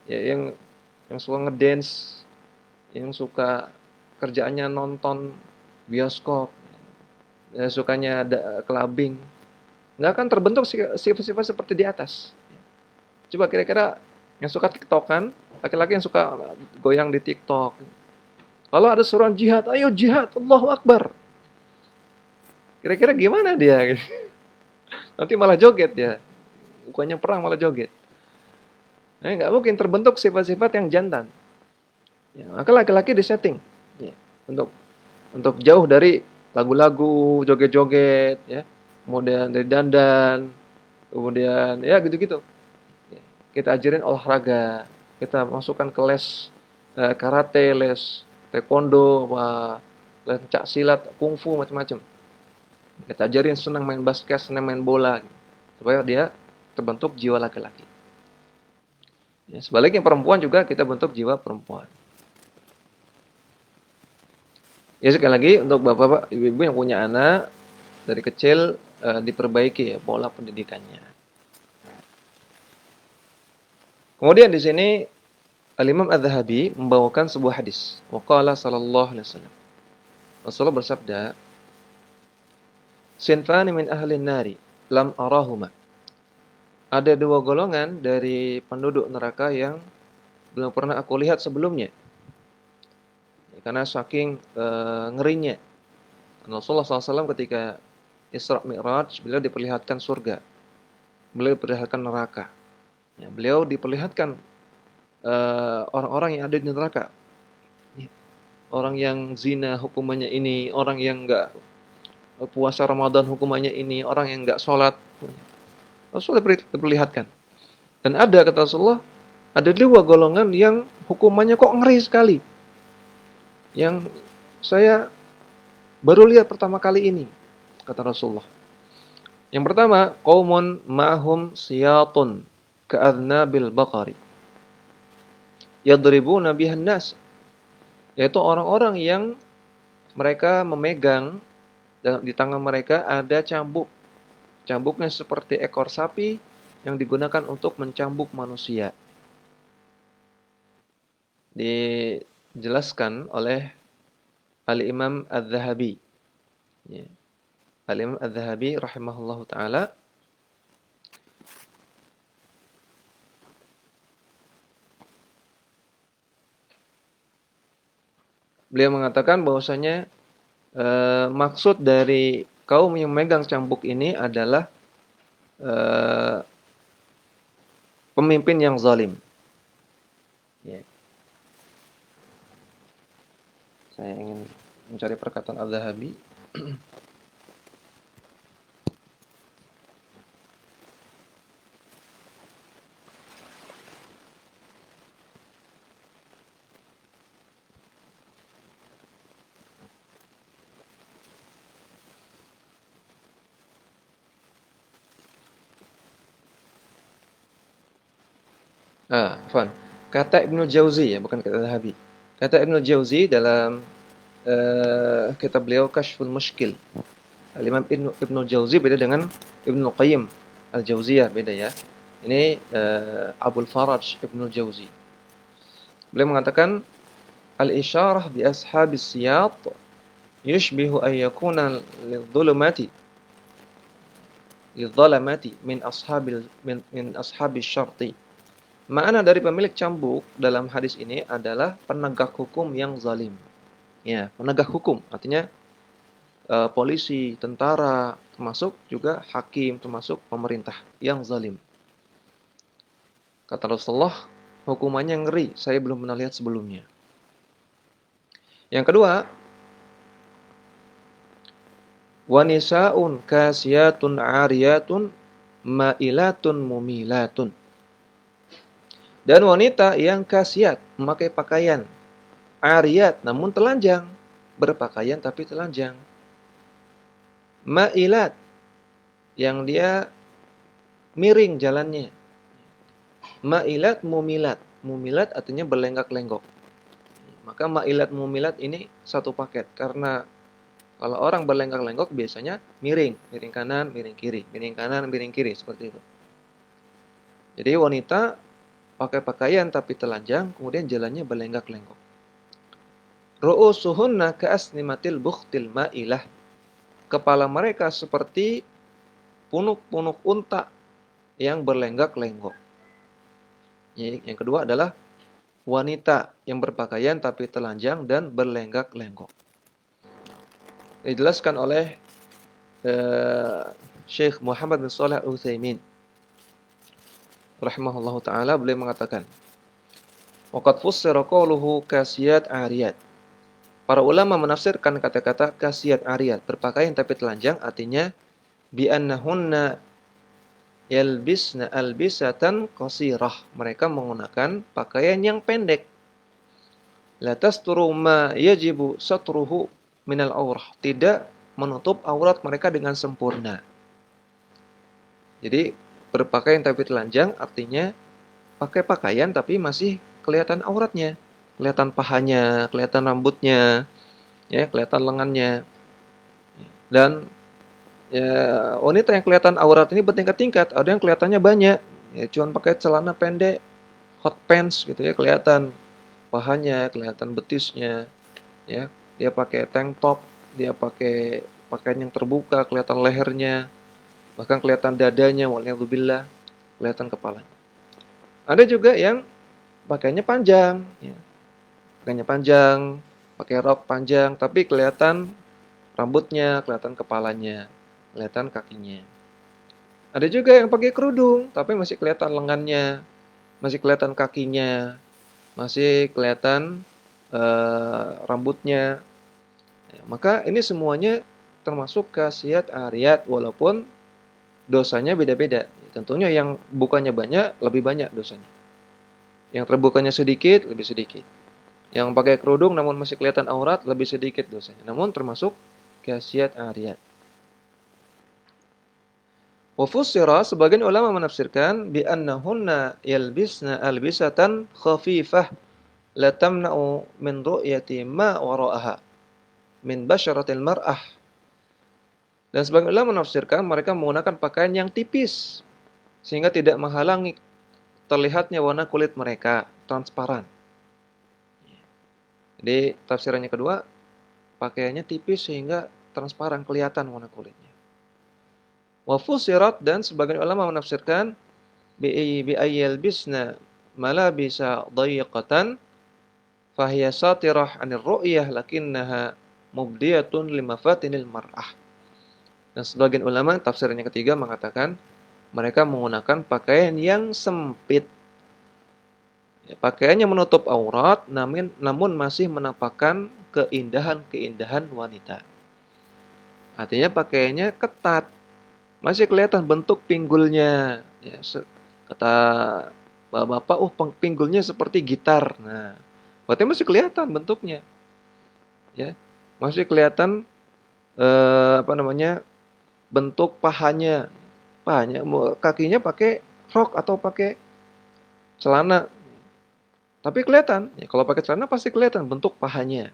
ya, yang suka ngedance, yang suka kerjaannya nonton bioskop, ya, sukanya clubbing. Nggak akan terbentuk sifat-sifat seperti di atas. Coba kira-kira yang suka TikTokan, laki-laki yang suka goyang di TikTok. Kalau ada suruhan jihad, ayo jihad, Allahu Akbar. Kira-kira gimana dia? Nanti malah joget ya. Bukannya perang malah joget. Nah, nggak mungkin terbentuk sifat-sifat yang jantan. Ya, maka laki-laki disetting ya, untuk jauh dari lagu-lagu, joget-joget, ya, kemudian dari dandan, kemudian ya gitu-gitu. Ya, kita ajarin olahraga, kita masukkan ke les karate, les taekwondo, les pencak silat, kungfu, macam-macam. Kita ajarin senang main basket, senang main bola, supaya dia terbentuk jiwa laki-laki. Ya, sebaliknya perempuan juga kita bentuk jiwa perempuan. Ya sekali lagi untuk bapak-bapak, ibu-ibu yang punya anak dari kecil diperbaiki ya pola pendidikannya. Kemudian di sini Al-Imam Adz-Dzahabi membawakan sebuah hadis. Waqala sallallahu alaihi wasallam. Rasulullah bersabda, "Sinfani min ahli nari lam arahuma." Ada dua golongan dari penduduk neraka yang belum pernah aku lihat sebelumnya. Karena saking ngerinya. Rasulullah SAW ketika Isra Mi'raj, beliau diperlihatkan surga. Beliau diperlihatkan neraka. Ya, beliau diperlihatkan orang-orang yang ada di neraka. Orang yang zina hukumannya ini, orang yang enggak puasa Ramadan hukumannya ini, orang yang enggak sholat. Rasulullah diperlihatkan. Dan ada, kata Rasulullah, ada dua golongan yang hukumannya kok ngeri sekali. Yang saya baru lihat pertama kali ini, kata Rasulullah. Yang pertama, qaumun ma'hum siyatun ka'adnabil baqari yadribuna bihan nas. Yaitu orang-orang yang mereka memegang di tangan mereka ada cambuk. Cambuknya seperti ekor sapi yang digunakan untuk mencambuk manusia. Dijelaskan oleh Al-Imam Adz-Dzahabi. Ya. Al-Imam Adz-Dzahabi rahimahullahu taala beliau mengatakan bahwasanya maksud dari kaum yang memegang cambuk ini adalah pemimpin yang zalim. Ya. Saya ingin mencari perkataan Adz-Dzahabi. Afwan. Kata Ibnu Jauzi ya, bukan kata Adz-Dzahabi. Kata Ibnu Jauzi dalam kitab beliau Kasyful Mushkil. Al-Imam Ibnu Jauzi beda dengan Ibnu Qayyim Al-Jauziyah, beda ya. Ini Abul Faraj Ibnu Jauzi. Beliau mengatakan al-isyarah bi ashabis siyat yushbihu an yakuna lidh-dhalamati min ashabis syarti. Makna dari pemilik cambuk dalam hadis ini adalah penegak hukum yang zalim. Ya, penegak hukum artinya polisi, tentara, termasuk juga hakim, termasuk pemerintah yang zalim. Kata Rasulullah, hukumannya ngeri, saya belum pernah lihat sebelumnya. Yang kedua, wa nisaun kasiyatun 'ariyatun ma'ilatun mumilatun. Dan wanita yang kasiat, memakai pakaian 'ariyat namun telanjang, berpakaian tapi telanjang. Ma'ilat, yang dia miring jalannya. Ma'ilat mumilat. Mumilat artinya berlenggak-lenggok. Maka ma'ilat mumilat ini satu paket. Karena kalau orang berlenggak-lenggok biasanya miring. Miring kanan, miring kiri. Miring kanan, miring kiri. Seperti itu. Jadi wanita pakai pakaian tapi telanjang, kemudian jalannya berlenggak-lenggok. Ru'usuhunna ka'asnimatil bukhtil ma'ilah. Kepala mereka seperti punuk-punuk unta yang berlenggak-lenggok. Yang kedua adalah wanita yang berpakaian tapi telanjang dan berlenggak-lenggok. Dijelaskan oleh Syekh Muhammad bin Shalih Al-Utsaimin rahimahullahu taala, beliau mengatakan, waqad fussira qawluhu kasiyat ariyat. Para ulama menafsirkan kata-kata kasiyat ariyat, berpakaian tapi telanjang, artinya bi annahunna yalbisna albisatan qasirah. Mereka menggunakan pakaian yang pendek. La tasturu ma yajibu satruhu minal aurah. Tidak menutup aurat mereka dengan sempurna. Jadi berpakaian tapi telanjang artinya pakai pakaian tapi masih kelihatan auratnya. Kelihatan pahanya, kelihatan rambutnya, ya, kelihatan lengannya. Dan ya, wanita yang kelihatan aurat ini bertingkat-tingkat. Ada yang kelihatannya banyak, ya, cuma pakai celana pendek, hot pants gitu ya, kelihatan pahanya, kelihatan betisnya, ya. Dia pakai tank top, dia pakai pakaian yang terbuka, kelihatan lehernya, bahkan kelihatan dadanya, waliyadzubillah, kelihatan kepalanya. Ada juga yang pakaiannya panjang, ya. Pakaiannya panjang, pakai rok panjang, tapi kelihatan rambutnya, kelihatan kepalanya, kelihatan kakinya. Ada juga yang pakai kerudung, tapi masih kelihatan lengannya, masih kelihatan kakinya, masih kelihatan rambutnya. Ya, maka ini semuanya termasuk kasiyat ariyat, walaupun dosanya beda-beda. Tentunya yang bukannya banyak, lebih banyak dosanya. Yang terbukanya sedikit, lebih sedikit. Yang pakai kerudung namun masih kelihatan aurat, lebih sedikit dosanya. Namun termasuk kasiyat ariyat. Wa fussira, sebagian ulama menafsirkan bi annahunna yalbisna albisatan khafifah la tamna'u min ru'yati ma wara'aha min basyaratil mar'ah. Dan sebagian ulama menafsirkan mereka menggunakan pakaian yang tipis sehingga tidak menghalangi terlihatnya warna kulit mereka, transparan. Jadi tafsirannya kedua, pakaiannya tipis sehingga transparan, kelihatan warna kulitnya. Wa fusirat, dan sebagian ulama menafsirkan bi ayyalbisna malabisa dhayiqatan fahiya satirah 'anil ru'yah lakinnaha mubdiyatun limafatinil mar'ah. Dan sebagian ulama tafsirannya ketiga mengatakan mereka menggunakan pakaian yang sempit. Ya, pakaiannya menutup aurat namun masih menampakkan keindahan-keindahan wanita. Artinya pakaiannya ketat. Masih kelihatan bentuk pinggulnya. Ya, kata bapak-bapak, pinggulnya seperti gitar. Nah, berarti masih kelihatan bentuknya. Ya, masih kelihatan bentuk pahanya. Kakinya pakai rok atau pakai celana. Tapi kelihatan, ya, kalau pakai celana pasti kelihatan bentuk pahanya.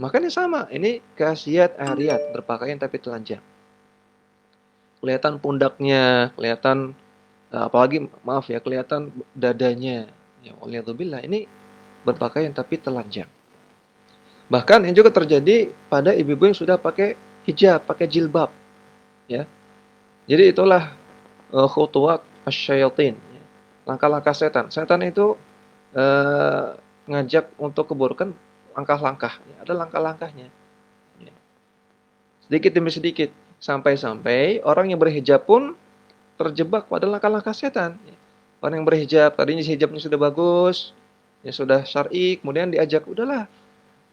Makanya sama, ini kasiyat ariyat, berpakaian tapi telanjang. Kelihatan pundaknya, kelihatan apalagi kelihatan dadanya. Ya, waliyadzubillah, ini berpakaian tapi telanjang. Bahkan yang juga terjadi pada ibu-ibu yang sudah pakai hijab, pakai jilbab, ya. Jadi itulah khutuwat asyayatin, ya. Langkah-langkah setan. Setan itu ngajak untuk keburukan langkah-langkah, ya. Ada langkah-langkahnya, ya. Sedikit demi sedikit, sampai-sampai orang yang berhijab pun terjebak pada langkah-langkah setan, ya. Orang yang berhijab, tadinya hijabnya sudah bagus, ya sudah syar'i, kemudian diajak, udahlah,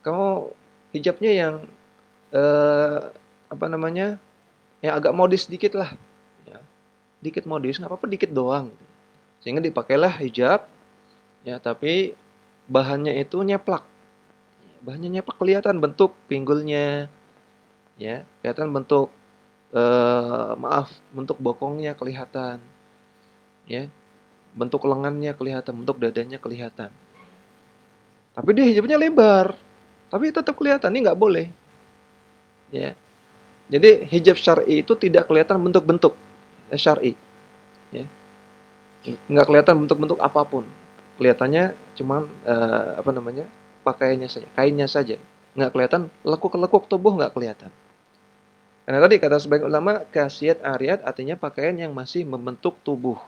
kamu hijabnya yang eh, apa namanya, yang agak modis dikit lah, ya. Dikit modis, nggak apa-apa, dikit doang. Sehingga dipakailah hijab, ya, tapi bahannya itu nyeplak. Bahannya nyeplak, kelihatan bentuk pinggulnya, ya, kelihatan bentuk maaf, bentuk bokongnya kelihatan, ya, bentuk lengannya kelihatan, bentuk dadanya kelihatan. Tapi dia hijabnya lebar, tapi tetap kelihatan, ini nggak boleh, ya. Jadi hijab syar'i itu tidak kelihatan bentuk-bentuk syar'i, ya. Nggak kelihatan bentuk-bentuk apapun. Kelihatannya cuman apa namanya? Pakaiannya saja, kainnya saja. Nggak kelihatan lekuk-lekuk tubuh, nggak kelihatan. Karena tadi kata sebagian ulama, kasiyat ariyat artinya pakaian yang masih membentuk tubuh.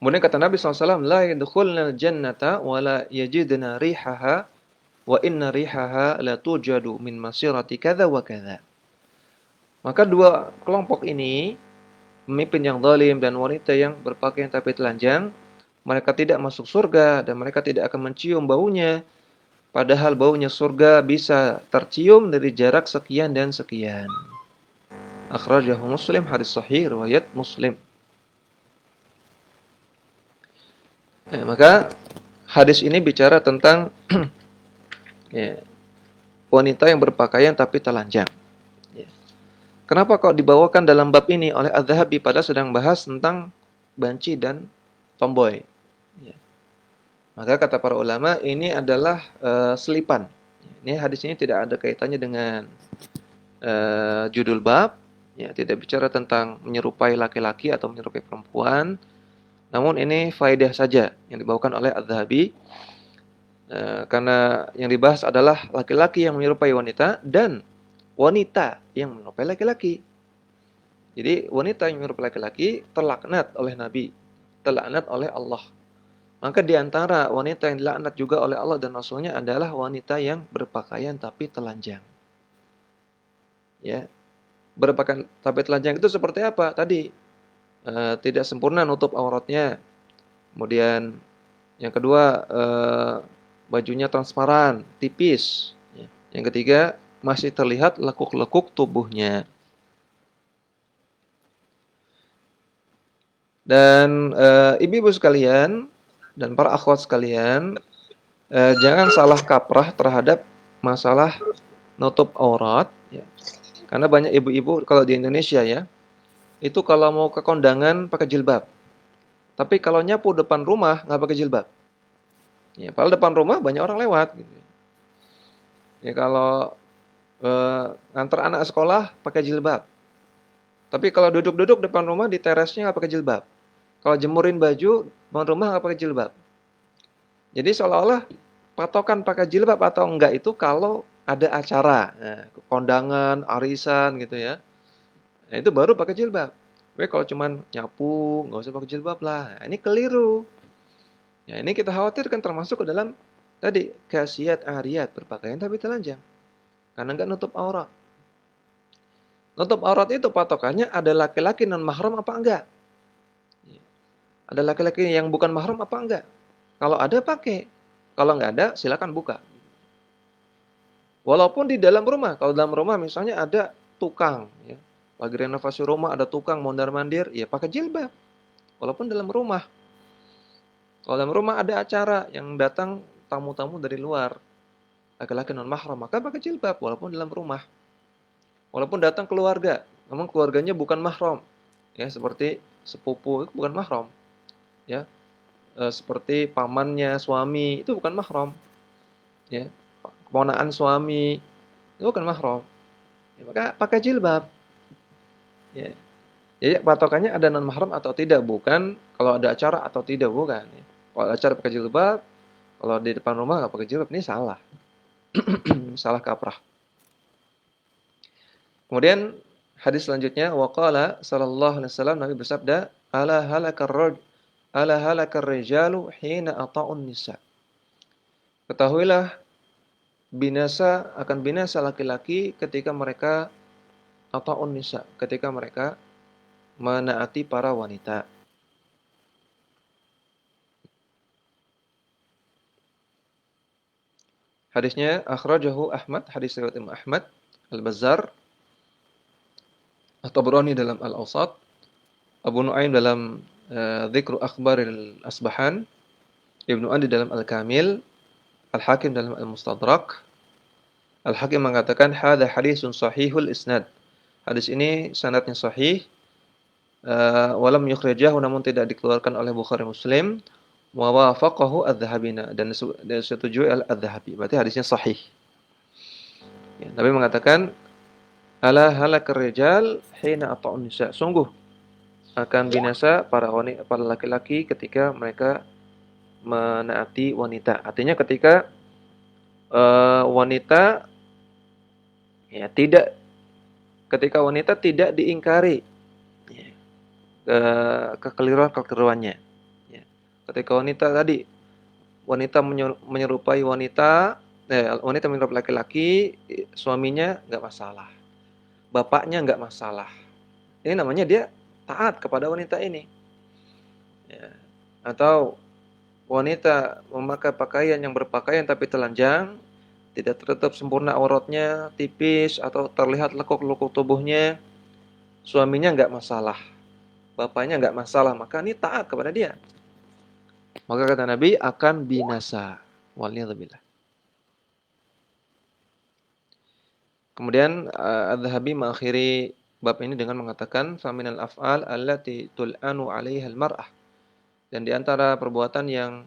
Kemudian kata Nabi SAW, la yadkhulnal jannata wa la yajidna rihaha wa inna rihaha la tujadu min masirati kadza wa kadza. Maka dua kelompok ini, pemimpin yang zalim dan wanita yang berpakaian tapi telanjang, mereka tidak masuk surga dan mereka tidak akan mencium baunya, padahal baunya surga bisa tercium dari jarak sekian dan sekian. Akhrajahu Muslim, hadis sahih riwayat Muslim. Maka hadis ini bicara tentang ya, wanita yang berpakaian tapi telanjang. Ya. Kenapa kok dibawakan dalam bab ini oleh Az-Zahabi pada sedang bahas tentang banci dan tomboy? Ya. Maka kata para ulama ini adalah selipan. Ini hadis ini tidak ada kaitannya dengan judul bab. Ya, tidak bicara tentang menyerupai laki-laki atau menyerupai perempuan. Namun ini faedah saja yang dibawakan oleh Az-Zahabi. Karena yang dibahas adalah laki-laki yang menyerupai wanita dan wanita yang menyerupai laki-laki. Jadi wanita yang menyerupai laki-laki terlaknat oleh Nabi, terlaknat oleh Allah. Maka di antara wanita yang dilaknat juga oleh Allah dan Rasulnya adalah wanita yang berpakaian tapi telanjang. Ya, berpakaian tapi telanjang itu seperti apa? Tadi tidak sempurna nutup auratnya. Kemudian yang kedua bajunya transparan, tipis. Ya. Yang ketiga masih terlihat lekuk-lekuk tubuhnya. Dan ibu-ibu sekalian dan para akhwat sekalian, jangan salah kaprah terhadap masalah nutup aurat. Ya. Karena banyak ibu-ibu kalau di Indonesia ya, itu kalau mau ke kondangan pakai jilbab. Tapi kalau nyapu depan rumah nggak pakai jilbab. Ya, padahal depan rumah banyak orang lewat. Gitu. Ya kalau nganter anak sekolah pakai jilbab. Tapi kalau duduk-duduk depan rumah di terasnya nggak pakai jilbab. Kalau jemurin baju depan rumah nggak pakai jilbab. Jadi seolah-olah patokan pakai jilbab atau enggak itu kalau ada acara, nah, kondangan, arisan gitu ya. Nah, itu baru pakai jilbab. Tapi kalau cuman nyapu, nggak usah pakai jilbab lah. Nah, ini keliru. Ya, ini kita khawatirkan termasuk ke dalam tadi kasiyat ariyat berpakaian tapi telanjang. Karena nggak nutup aurat. Nutup aurat itu patokannya ada laki-laki non mahram apa enggak? Ada laki-laki yang bukan mahram apa enggak? Kalau ada pakai. Kalau nggak ada silakan buka. Walaupun di dalam rumah, kalau dalam rumah misalnya ada tukang, ya. Lagi renovasi rumah ada tukang mondar-mandir, ya pakai jilbab. Walaupun dalam rumah. Kalau dalam rumah ada acara yang datang tamu-tamu dari luar, laki-laki non mahram, maka pakai jilbab walaupun dalam rumah. Walaupun datang keluarga, namun keluarganya bukan mahram, ya seperti sepupu itu bukan mahram, ya seperti pamannya suami itu bukan mahram, ya keponakan suami itu bukan mahram, ya, maka pakai jilbab, ya. Jadi patokannya ada non mahram atau tidak, bukan kalau ada acara atau tidak, bukan. Kalau ada acara pakai jilbab, kalau di depan rumah nggak pakai jilbab, ini salah. Salah kaprah. Kemudian hadis selanjutnya waqala sallallahu alaihi wasallam, Nabi bersabda, ala halakar rijalu hina ata'un nisa. Ketahuilah akan binasa laki-laki ketika mereka ata'un nisa, ketika mereka menaati para wanita. Hadisnya akhrajahu Ahmad, hadis riwayat Imam Ahmad, Al-Bazzar, At-Tabrani dalam Al-Awsat, Abu Nuaim dalam Dzikru Akhbaril Asbahan, Ibnu Adi dalam Al-Kamil, Al-Hakim dalam Al-Mustadrak. Al-Hakim mengatakan hadza hadisun sahihul isnad. Hadis ini sanadnya sahih. Walam yukhrijahu, namun tidak dikeluarkan oleh Bukhari Muslim. Wa wafaqahu adz-Dzahabi, dan disetujui al-Adz-Dzahabi. Berarti hadisnya sahih. Ya, Nabi mengatakan ala halakar rijal hina ata'un nisa. Sungguh akan binasa para laki-laki ketika mereka menaati wanita. Artinya ketika wanita tidak diingkari ya, kekeliruannya. Ya. Ketika wanita menyerupai wanita menyerupai laki-laki, suaminya nggak masalah, bapaknya nggak masalah. Ini namanya dia taat kepada wanita ini. Ya. Atau wanita memakai pakaian yang berpakaian tapi telanjang, tidak tertutup sempurna auratnya, tipis atau terlihat lekuk-lekuk tubuhnya, suaminya nggak masalah, bapaknya nggak masalah, maka ini taat kepada dia. Maka kata Nabi akan binasa. Waliyadzubillah. Kemudian Adz-Dzahabi mengakhiri bab ini dengan mengatakan faminal af'al allati tul'anu 'alaiha al-mar'ah. Dan di antara perbuatan yang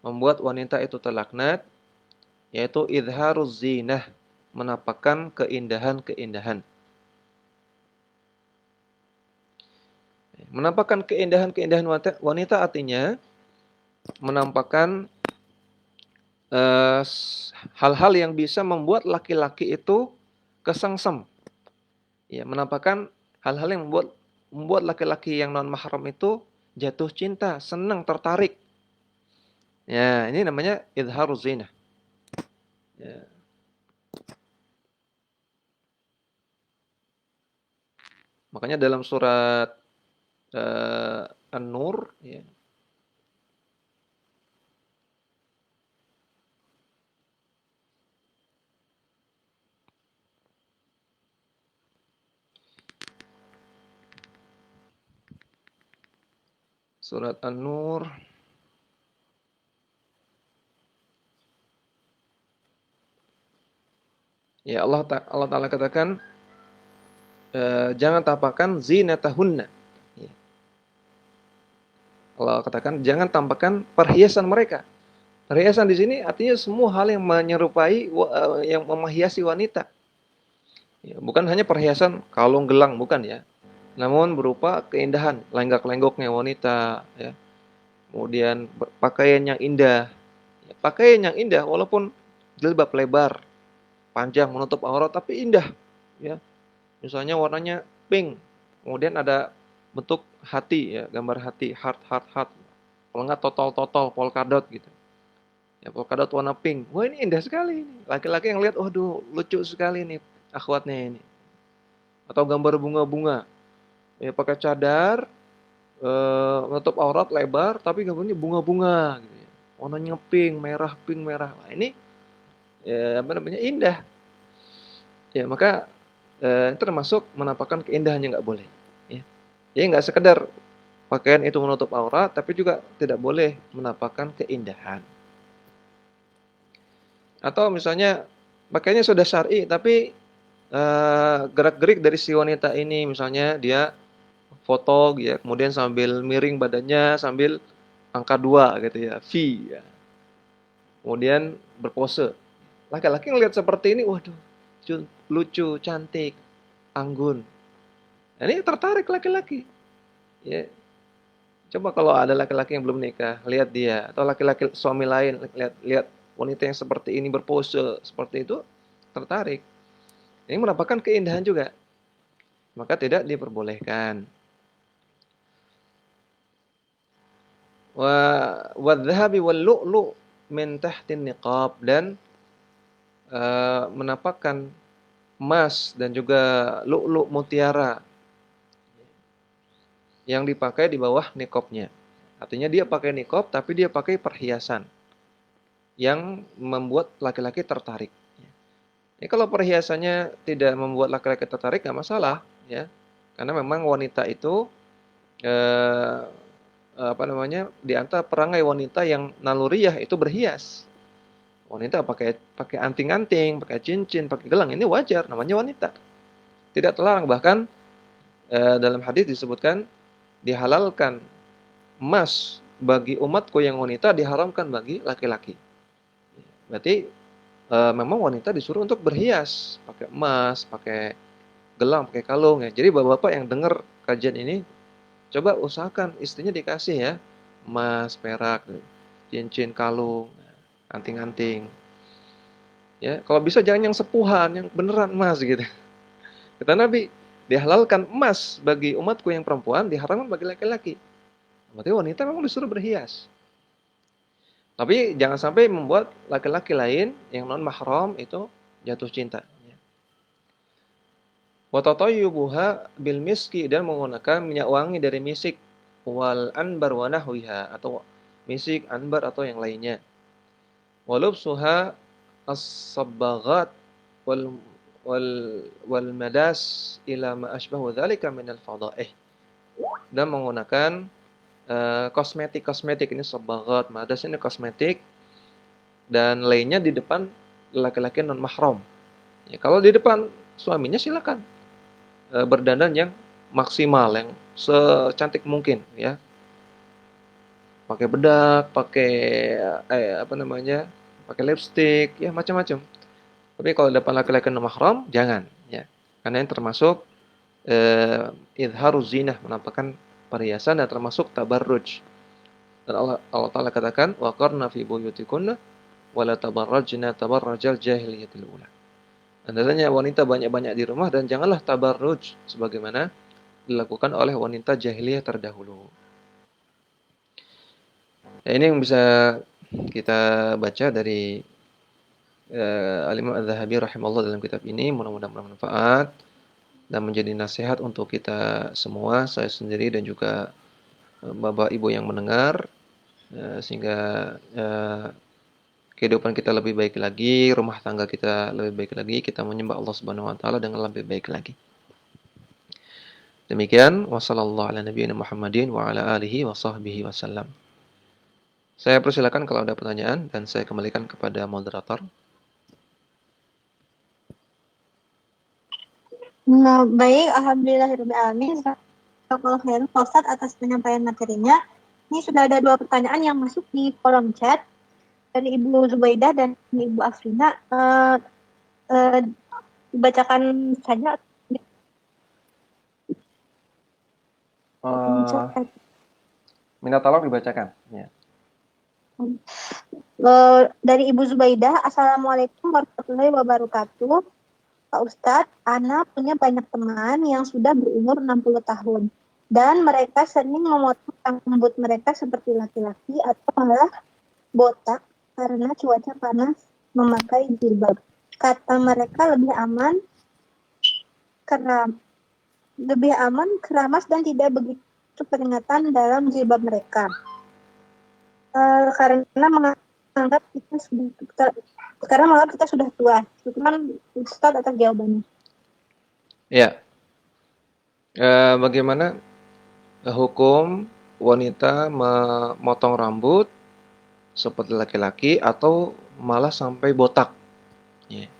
membuat wanita itu terlaknat yaitu izharuz zinah, menampakkan keindahan-keindahan. Menampakkan keindahan-keindahan wanita artinya menampakkan hal-hal yang bisa membuat laki-laki itu kesengsem. Ya, menampakkan hal-hal yang membuat laki-laki yang non mahram itu jatuh cinta, senang, tertarik. Ya, ini namanya izharuz zinah. Ya. Makanya dalam surat An-Nur ya. Surat An-Nur ya, Allah Ta'ala katakan jangan tampakkan zinatahunna. Ya. Allah katakan jangan tampakkan perhiasan mereka. Perhiasan di sini artinya semua hal yang menyerupai yang menghiasi wanita. Ya, bukan hanya perhiasan kalung gelang, bukan ya. Namun berupa keindahan, lenggak-lenggoknya wanita ya. Kemudian pakaian yang indah. Ya, pakaian yang indah walaupun jilbab lebar, panjang menutup aurat tapi indah ya. Misalnya warnanya pink, kemudian ada bentuk hati ya, gambar hati, heart. Kalau enggak totol, polkadot gitu. Ya, polkadot warna pink. Wah, ini indah sekali ini. Laki-laki yang lihat, waduh, lucu sekali nih akhwatnya ini. Atau gambar bunga-bunga. Ya, pakai cadar, menutup aurat lebar, tapi gambarnya bunga-bunga gitu ya. Warnanya pink, merah. Nah, ini ya, indah. Ya, maka termasuk menampakkan keindahannya nggak boleh. Ya. Jadi nggak sekedar pakaian itu menutup aurat, tapi juga tidak boleh menampakkan keindahan. Atau misalnya pakaiannya sudah syar'i, tapi gerak-gerik dari si wanita ini, misalnya dia foto ya, kemudian sambil miring badannya, sambil angka 2 gitu ya, V ya. Kemudian berpose. Laki-laki ngelihat seperti ini, waduh, lucu, cantik, anggun. Nah, ini tertarik laki-laki. Ya, coba kalau ada laki-laki yang belum nikah, lihat dia atau laki-laki suami lain lihat lihat wanita yang seperti ini berpose seperti itu, tertarik. Ini merupakan keindahan juga, maka tidak diperbolehkan. Wadhahabi wal lu'lu' min tahtin niqab, dan menampakkan emas dan juga lu'lu' mutiara yang dipakai di bawah niqabnya. Artinya dia pakai niqab tapi dia pakai perhiasan yang membuat laki-laki tertarik. Ya, kalau perhiasannya tidak membuat laki-laki tertarik nggak masalah, ya. Karena memang wanita itu eh, apa namanya, di antara perangai wanita yang naluriah itu berhias. Wanita pakai pakai anting-anting, pakai cincin, pakai gelang, ini wajar, namanya wanita. Tidak terlarang, bahkan dalam hadis disebutkan dihalalkan emas bagi umatku yang wanita, diharamkan bagi laki-laki. Berarti memang wanita disuruh untuk berhias, pakai emas, pakai gelang, pakai kalung ya. Jadi bapak-bapak yang dengar kajian ini, coba usahakan istrinya dikasih ya, emas, perak, cincin, kalung, anting-anting. Ya, kalau bisa jangan yang sepuhan, yang beneran emas gitu. Kata Nabi, dihalalkan emas bagi umatku yang perempuan, diharamkan bagi laki-laki. Berarti wanita memang disuruh berhias. Tapi jangan sampai membuat laki-laki lain yang non mahram itu jatuh cinta. Wa tatayyubuha bil miski, dan menggunakan minyak wangi dari misik, wal anbar wa nahwiha, atau misik, anbar atau yang lainnya. Wa lubsuha as-sabbaghat wal wal wal madas ila ma asbahu dzalika min al-fadha'ih, dan menggunakan kosmetik-kosmetik, ini sabbaghat, madas ini kosmetik dan lainnya di depan laki-laki non mahram. Ya, kalau di depan suaminya silakan berdandan yang maksimal, yang secantik mungkin ya. Pakai bedak, pakai apa namanya? Pakai lipstik, ya macam-macam. Tapi kalau depan laki-laki non mahram jangan ya. Karena ini termasuk izharuz zinah, menampakkan perhiasan, dan termasuk tabarruj. Dan Allah Ta'ala katakan, wa qarna fi buyutikunna wa la tabarrajna tabarrajal jahiliyatil ula. Hendaknya wanita banyak-banyak di rumah dan janganlah tabarruj sebagaimana dilakukan oleh wanita jahiliyah terdahulu. Ya, ini yang bisa kita baca dari Al-Imam Az-Zahabi rahimahullah dalam kitab ini. Mudah-mudahan bermanfaat dan menjadi nasihat untuk kita semua, saya sendiri dan juga bapak ibu yang mendengar, sehingga kehidupan kita lebih baik lagi, rumah tangga kita lebih baik lagi, kita menyembah Allah Subhanahu wa taala dengan lebih baik lagi. Demikian, wassallallahu ala nabiyina Muhammadin wa ala alihi wa sahbihi wasallam. Saya persilakan kalau ada pertanyaan dan saya kembalikan kepada moderator. Nah, baik, alhamdulillahirabbil alamin. Jazakallahu khairan Pak Ustadz atas penyampaian materinya. Ini sudah ada 2 pertanyaan yang masuk di kolom chat dari Ibu Zubaidah dan Ibu Afrina. Dibacakan saja. Minta tolong dibacakan. Ya. Dari Ibu Zubaidah, Assalamualaikum warahmatullahi wabarakatuh. Pak Ustadz, Ana punya banyak teman yang sudah berumur 60 tahun. Dan mereka sering memotong rambut mereka seperti laki-laki atau malah botak karena cuaca panas memakai jilbab. Kata mereka lebih aman, keramas dan tidak begitu peringatan dalam jilbab mereka. Karena menganggap kita sudah tua. Cuman Ustadz atas jawabannya. Ya. Bagaimana hukum wanita memotong rambut seperti laki-laki atau malah sampai botak? Ya.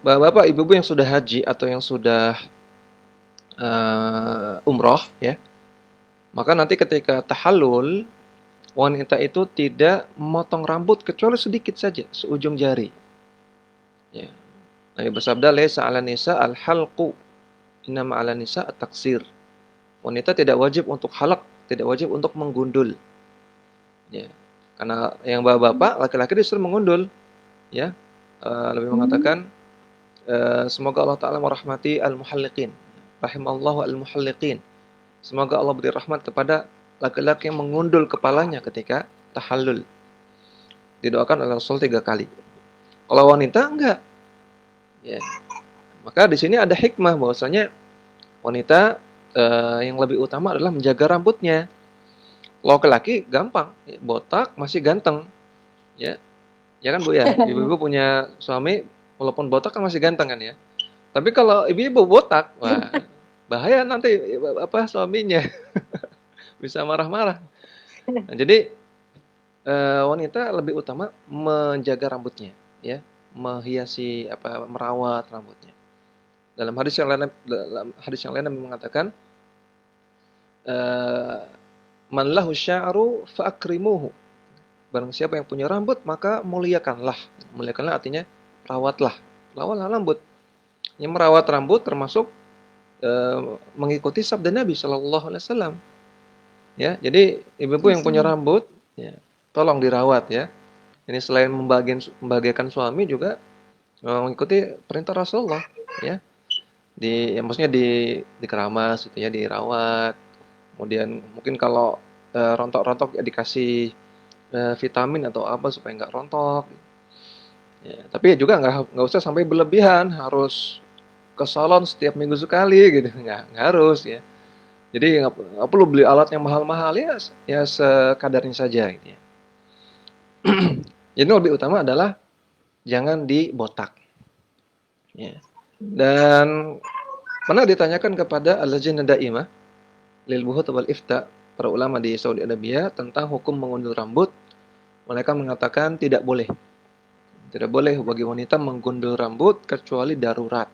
Bapak, ibu-ibu yang sudah haji atau yang sudah umroh, ya, maka nanti ketika tahallul, wanita itu tidak memotong rambut kecuali sedikit saja, seujung jari. Ya. Nabi bersabda, "Laisa 'alan nisa al-halqu." Inna ma'ala nisa at-taksir. Wanita tidak wajib untuk halak, tidak wajib untuk menggundul. Ya. Karena yang bapak-bapak, laki-laki disuruh mengundul. Ya. Lebih mengatakan, semoga Allah Ta'ala merahmati al-muhalliqin. Rahimallahu al-muhalliqin. Semoga Allah beri rahmat kepada laki-laki yang mengundul kepalanya ketika tahallul. Didoakan oleh Rasul 3 kali. Kalau wanita enggak. Ya. Maka di sini ada hikmah bahwasanya wanita yang lebih utama adalah menjaga rambutnya. Kalau laki-laki gampang, botak masih ganteng. Ya. Ya kan Bu ya? Ibu-ibu punya suami walaupun botak kan masih ganteng kan ya. Tapi kalau ibu-ibu botak, wah, bahaya nanti suaminya bisa marah-marah. Nah, jadi wanita lebih utama menjaga rambutnya, ya, menghiasi merawat rambutnya. Dalam hadis yang lain mengatakan, man lahu sya'ru fa'akrimuhu. Barang siapa yang punya rambut maka muliakanlah. Muliakanlah artinya rawatlah rambut. Yang merawat rambut termasuk mengikuti sabda Nabi Shallallahu Alaihi Wasallam. Ya, jadi ibu-ibu yang punya rambut, ya, tolong dirawat ya. Ini selain membahagiakan suami juga mengikuti perintah Rasulullah, ya. Maksudnya dikeramas gitu ya, dirawat. Kemudian mungkin kalau rontok-rontok ya dikasih vitamin atau apa supaya nggak rontok. Ya, tapi juga nggak usah sampai berlebihan, harus ke salon setiap minggu sekali gitu, nggak harus ya. Jadi nggak perlu beli alat yang mahal-mahal ya sekadarnya saja gitu ya. Jadi lebih utama adalah jangan dibotak. Ya. Dan pernah ditanyakan kepada Al-Lajnah Daimah lil Buhut wal Ifta, para ulama di Saudi Arabia, tentang hukum mengundul rambut. Mereka mengatakan tidak boleh. Tidak boleh bagi wanita menggundul rambut kecuali darurat.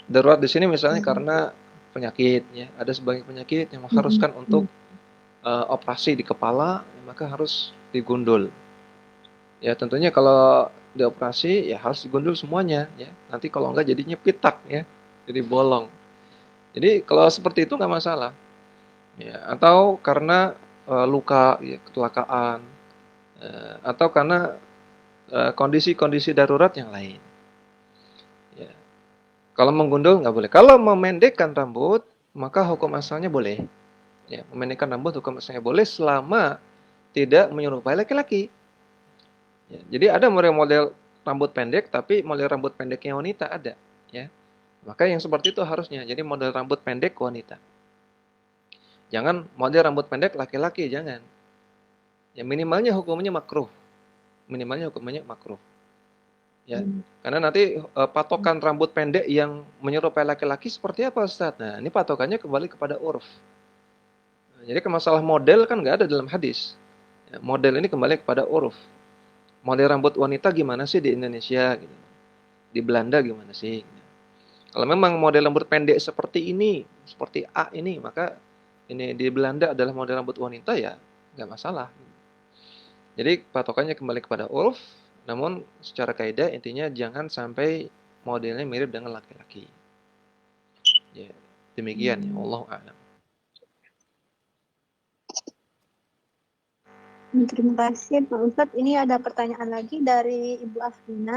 Darurat di sini misalnya karena penyakit, ya. Ada sebagian penyakit yang mengharuskan untuk operasi di kepala, maka harus digundul. Ya tentunya kalau dioperasi ya harus digundul semuanya, ya. Nanti kalau enggak jadinya pitak, ya. Jadi bolong. Jadi kalau seperti itu nggak masalah. Ya, atau karena luka, ya, kecelakaan, atau karena kondisi-kondisi darurat yang lain. Ya. Kalau menggundul nggak boleh. Kalau memendekkan rambut, maka hukum asalnya boleh. Ya, memendekkan rambut hukum asalnya boleh selama tidak menyerupai laki-laki. Ya, jadi ada model rambut pendek, tapi model rambut pendeknya wanita ada. Ya. Maka yang seperti itu harusnya. Jadi model rambut pendek wanita. Jangan model rambut pendek laki-laki, jangan. Ya minimalnya hukumnya makruh. Minimalnya hukumnya makruh. Ya. Karena nanti patokan rambut pendek yang menyerupai laki-laki seperti apa, Ustaz? Nah, ini patokannya kembali kepada urf. Nah, jadi masalah model kan nggak ada dalam hadis. Ya, model ini kembali kepada urf. Model rambut wanita gimana sih di Indonesia gitu. Di Belanda gimana sih? Kalau memang model rambut pendek seperti ini, seperti A ini, maka ini di Belanda adalah model rambut wanita, ya nggak masalah. Jadi patokannya kembali kepada urf, namun secara kaidah intinya jangan sampai modelnya mirip dengan laki-laki. Ya, demikian ya, Allahu a'lam. Terima kasih Pak Ustadz. Ini ada pertanyaan lagi dari Ibu Afrina.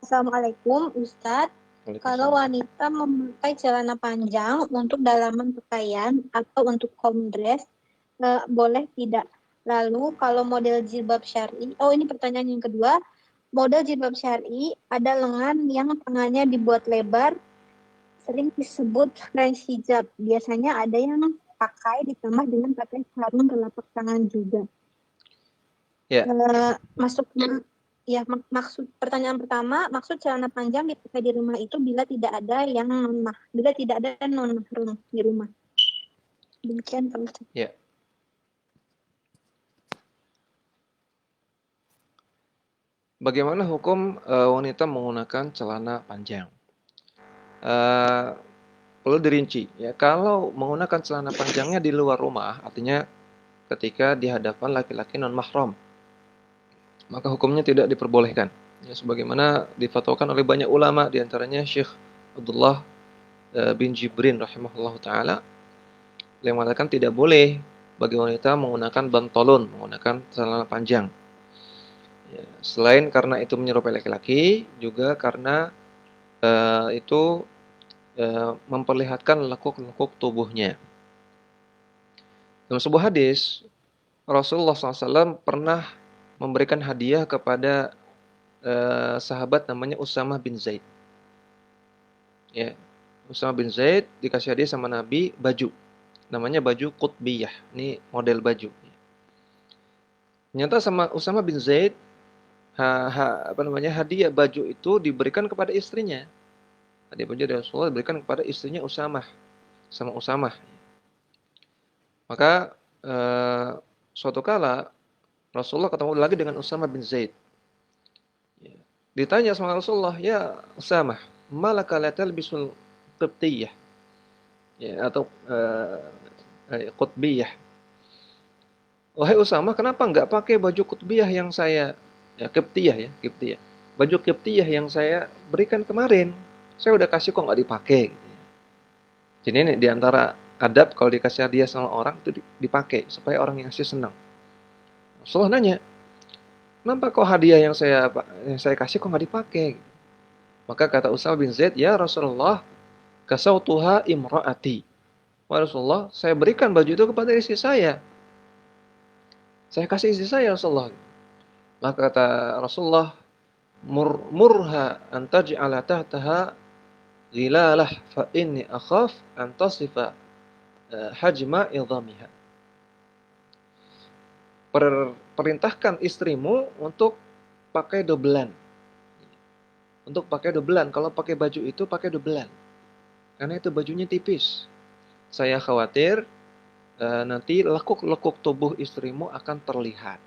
Assalamualaikum Ustadz. Kalau wanita memakai celana panjang untuk dalaman pakaian atau untuk kaum dress, boleh tidak? Lalu kalau model jilbab syar'i, ini pertanyaan yang kedua, model jilbab syar'i ada lengan yang tengahnya dibuat lebar, sering disebut French hijab. Biasanya ada yang pakai ditambah dengan pakai sarung telapak tangan juga. Ya. Maksud pertanyaan pertama, maksud celana panjang dipakai di rumah itu bila tidak ada non mahram di rumah. Demikian Pak Ustaz. Ya. Bagaimana hukum wanita menggunakan celana panjang? Perlu dirinci ya. Kalau menggunakan celana panjangnya di luar rumah, artinya ketika di hadapan laki-laki non mahram, maka hukumnya tidak diperbolehkan. Ya, sebagaimana difatwakan oleh banyak ulama, diantaranya Syekh Abdullah bin Jibrin rahimahullahu taala yang mengatakan tidak boleh bagi wanita menggunakan bantolon, menggunakan celana panjang. Ya, selain karena itu menyerupai laki-laki, juga karena itu memperlihatkan lekuk-lekuk tubuhnya. Dalam sebuah hadis, Rasulullah SAW pernah memberikan hadiah kepada sahabat namanya Usamah bin Zaid. Ya, Usamah bin Zaid dikasih hadiah sama Nabi baju, namanya baju Qutbiyah. Ini model baju. Ternyata sama Usamah bin Zaid hadiah baju itu diberikan kepada istrinya. Hadiah baju dari Rasulullah diberikan kepada istrinya Usamah, sama Usamah. Maka suatu kala Rasulullah ketemu lagi dengan Usamah bin Zaid. Ditanya sama Rasulullah, "Ya Usamah, malaka la talbisul qibtiyah?" Ya, atau qutbiyah. "Wahai Usamah, kenapa enggak pakai baju qutbiyah yang saya qibtiyah ya, qibtiyah. Baju qibtiyah yang saya berikan kemarin. Saya udah kasih kok enggak dipakai." Jadi ini di antara adab kalau dikasih hadiah sama orang itu dipakai supaya orang yang ngasih senang. Rasulullah nanya, "Kenapa kok hadiah yang saya kasih kok nggak dipakai?" Maka kata Usamah bin Zaid, "Ya Rasulullah, kasautuha imraati." Wahai Rasulullah, saya berikan baju itu kepada istri saya. Saya kasih istri saya, Rasulullah. Maka kata Rasulullah, Murha an taj'ala tahtaha ghilalah fa inni akhaf an tasifa hajma idhamiha." Perintahkan istrimu untuk pakai dobelan. Untuk pakai dobelan. Kalau pakai baju itu pakai dobelan. Karena itu bajunya tipis. Saya khawatir nanti lekuk-lekuk tubuh istrimu akan terlihat.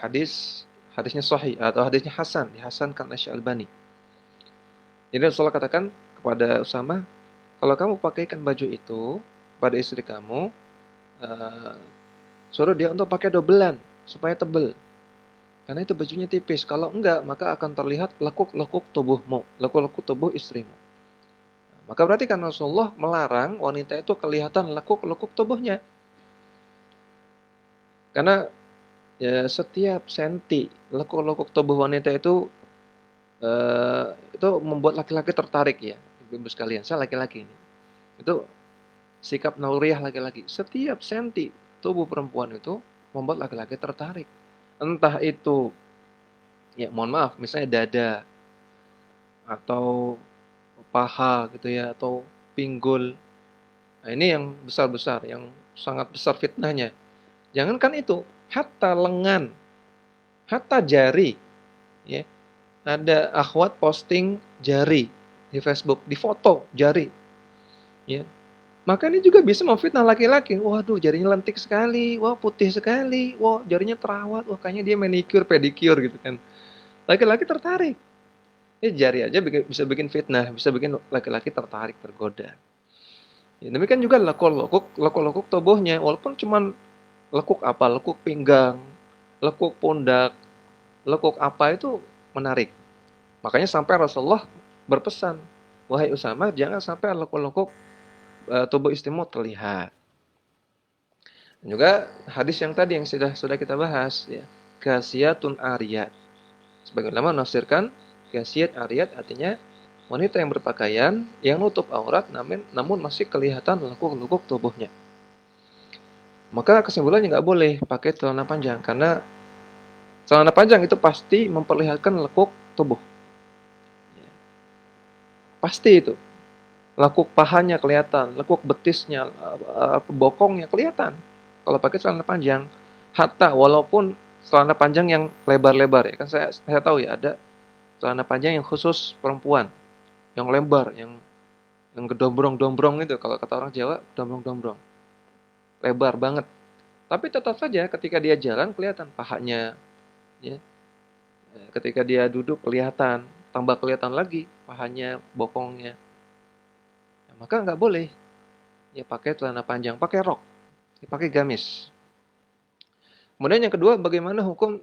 Hadisnya sahih atau hadisnya hasan, dihasankan oleh Syalbani. Jadi Rasulullah katakan kepada Usamah, kalau kamu pakaikan baju itu pada istri kamu, suruh dia untuk pakai dobelan supaya tebal. Karena itu bajunya tipis. Kalau enggak, maka akan terlihat lekuk-lekuk tubuhmu, lekuk-lekuk tubuh istrimu. Maka berarti kan Rasulullah melarang wanita itu kelihatan lekuk-lekuk tubuhnya. Karena ya, setiap senti lekuk-lekuk tubuh wanita itu membuat laki-laki tertarik ya. Ibu sekalian, saya laki-laki ini. Itu sikap naluriah laki-laki. Setiap senti tubuh perempuan itu membuat laki-laki tertarik. Entah itu, ya mohon maaf, misalnya dada, atau paha gitu ya, atau pinggul. Nah, ini yang besar-besar, yang sangat besar fitnahnya. Jangankan itu, hatta lengan, hatta jari. Ya. Ada akhwat posting jari di Facebook, di foto jari. Ya. Maka ini juga bisa memfitnah laki-laki. Waduh, jarinya lentik sekali. Wah, putih sekali. Wah, jarinya terawat. Wah, kayaknya dia manicure, pedicure gitu kan. Laki-laki tertarik. Jari aja bisa bikin fitnah, bisa bikin laki-laki tertarik, tergoda. Ya, demikian juga lekuk-lekuk tubuhnya. Walaupun cuman lekuk apa? Lekuk pinggang, lekuk pundak, lekuk apa itu menarik. Makanya sampai Rasulullah berpesan, "Wahai Usamah, jangan sampai lekuk-lekuk tubuh istrimu terlihat." Dan juga hadis yang tadi yang sudah kita bahas ya, kasiyatun ariyat. Sebagian ulama menafsirkan kasiyat ariyat artinya wanita yang berpakaian yang nutup aurat namun masih kelihatan lekuk-lekuk tubuhnya. Maka kesimpulannya nggak boleh pakai celana panjang karena celana panjang itu pasti memperlihatkan lekuk tubuh. Pasti itu. Lekuk pahanya kelihatan, lekuk betisnya, bokongnya kelihatan. Kalau pakai celana panjang, hatta walaupun celana panjang yang lebar-lebar ya kan saya tahu ya ada celana panjang yang khusus perempuan, yang lebar, yang gedombrong-dombrong itu kalau kata orang Jawa, dombrong-dombrong. Lebar banget. Tapi tetap saja ketika dia jalan kelihatan pahanya ya. Ketika dia duduk kelihatan, tambah kelihatan lagi pahanya, bokongnya. Maka nggak boleh ya pakai celana panjang, pakai rok, ya, pakai gamis. Kemudian yang kedua, bagaimana hukum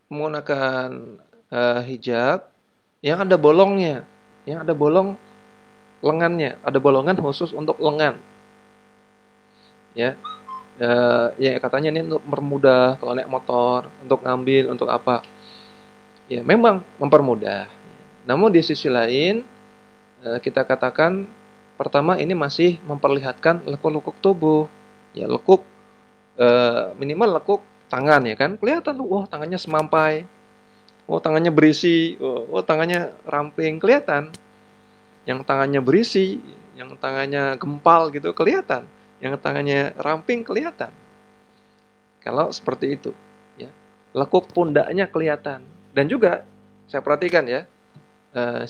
menggunakan hijab yang ada bolongnya, yang ada bolong lengannya, ada bolongan khusus untuk lengan, ya. Ya katanya ini untuk mempermudah kalau naik motor, untuk ngambil, untuk apa. Ya memang mempermudah. Namun di sisi lain, kita katakan pertama ini masih memperlihatkan lekuk-lekuk tubuh. Ya lekuk, minimal lekuk tangan ya kan, kelihatan tuh, wah tangannya semampai, oh tangannya berisi, oh tangannya ramping, kelihatan. Yang tangannya berisi, yang tangannya gempal gitu kelihatan, yang tangannya ramping kelihatan. Kalau seperti itu, ya. Lekuk pundaknya kelihatan. Dan juga saya perhatikan ya,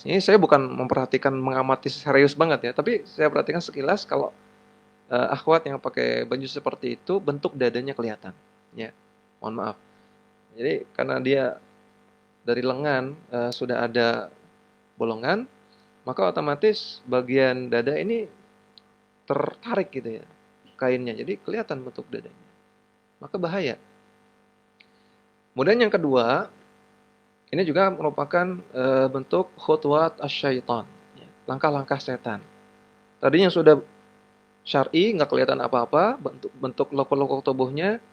ini saya bukan memperhatikan mengamati serius banget ya, tapi saya perhatikan sekilas kalau akhwat yang pakai baju seperti itu bentuk dadanya kelihatan, ya. Mohon maaf. Jadi karena dia dari lengan sudah ada bolongan, maka otomatis bagian dada ini tertarik gitu ya kainnya. Jadi kelihatan bentuk dadanya. Maka bahaya. Kemudian yang kedua, ini juga merupakan bentuk khutwat asyaiton, ya, langkah-langkah setan. Tadinya sudah syar'i, nggak kelihatan apa-apa, bentuk lekuk-lekuk tubuhnya,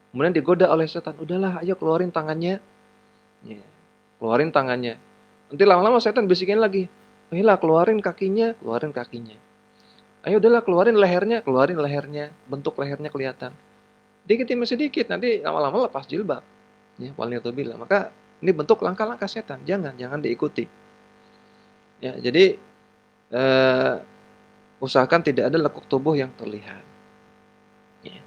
kemudian digoda oleh setan. Udahlah, ayo keluarin tangannya. Ya, keluarin tangannya. Nanti lama-lama setan bisikin lagi. Ayolah, keluarin kakinya, keluarin kakinya. Ayo udahlah, keluarin lehernya, bentuk lehernya kelihatan. Dikit demi sedikit, nanti lama-lama lepas jilbab. Ya, waliyatubillah. Maka ini bentuk langkah-langkah setan. Jangan diikuti. Ya, jadi eh, usahakan tidak ada lekuk tubuh yang terlihat. Ya.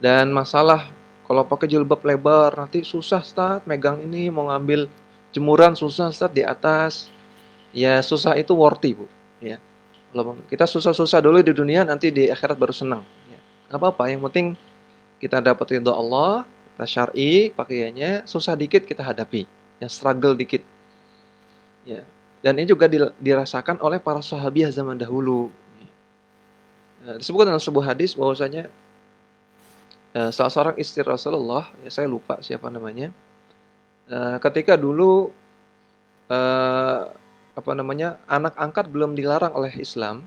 Dan masalah kalau pakai jilbab lebar nanti susah Ustaz megang ini, mau ngambil jemuran susah Ustaz di atas. Ya susah itu worthy Bu. Ya. Kalau kita susah-susah dulu di dunia, nanti di akhirat baru senang. Ya. Gak apa-apa, yang penting kita dapat ridho Allah, kita syar'i pakaiannya, susah dikit kita hadapi. Ya struggle dikit. Ya. Dan ini juga dirasakan oleh para sahabiah zaman dahulu. Disebutkan dalam sebuah hadis bahwasanya salah seorang istri Rasulullah, ya saya lupa siapa namanya, ketika dulu eh, apa namanya anak angkat belum dilarang oleh Islam,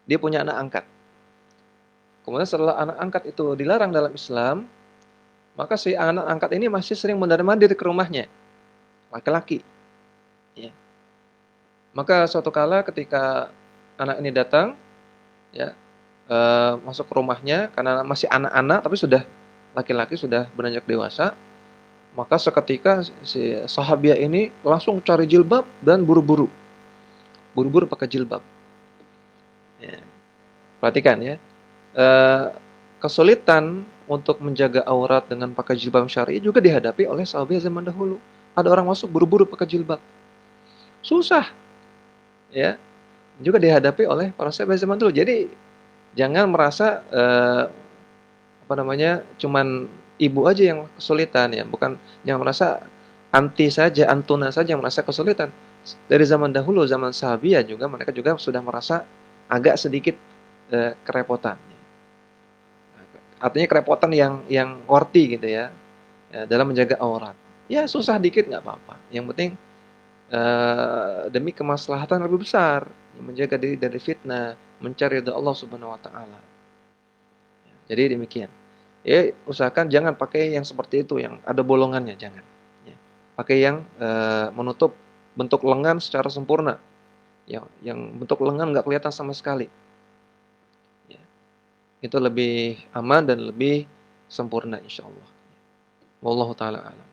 dia punya anak angkat. Kemudian setelah anak angkat itu dilarang dalam Islam, maka si anak angkat ini masih sering mondar-mandir ke rumahnya, laki-laki. Ya. Maka suatu kala ketika anak ini datang, ya masuk ke rumahnya karena masih anak-anak tapi sudah laki-laki sudah beranjak dewasa, maka seketika si sahabiah ini langsung cari jilbab dan buru-buru pakai jilbab. Ya. Perhatikan ya, eh, kesulitan untuk menjaga aurat dengan pakai jilbab syar'i juga dihadapi oleh sahabat zaman dahulu. Ada orang masuk buru-buru pakai jilbab, susah, ya. Juga dihadapi oleh para sahabat zaman dulu. Jadi jangan merasa apa namanya cuman ibu aja yang kesulitan ya, bukan jangan merasa anti saja, antuna saja yang merasa kesulitan. Dari zaman dahulu, zaman sahabiah juga mereka juga sudah merasa agak sedikit kerepotan. Artinya kerepotan yang worthy gitu ya, dalam menjaga aurat. Ya susah dikit nggak apa-apa. Yang penting demi kemaslahatan lebih besar, menjaga diri dari fitnah, mencari ridha Allah Subhanahu wa taala. Jadi demikian. Ya, usahakan jangan pakai yang seperti itu yang ada bolongannya, jangan. Ya. Pakai yang menutup bentuk lengan secara sempurna. Yang bentuk lengan nggak kelihatan sama sekali. Ya. Itu lebih aman dan lebih sempurna insyaallah. Wallahu taala alam.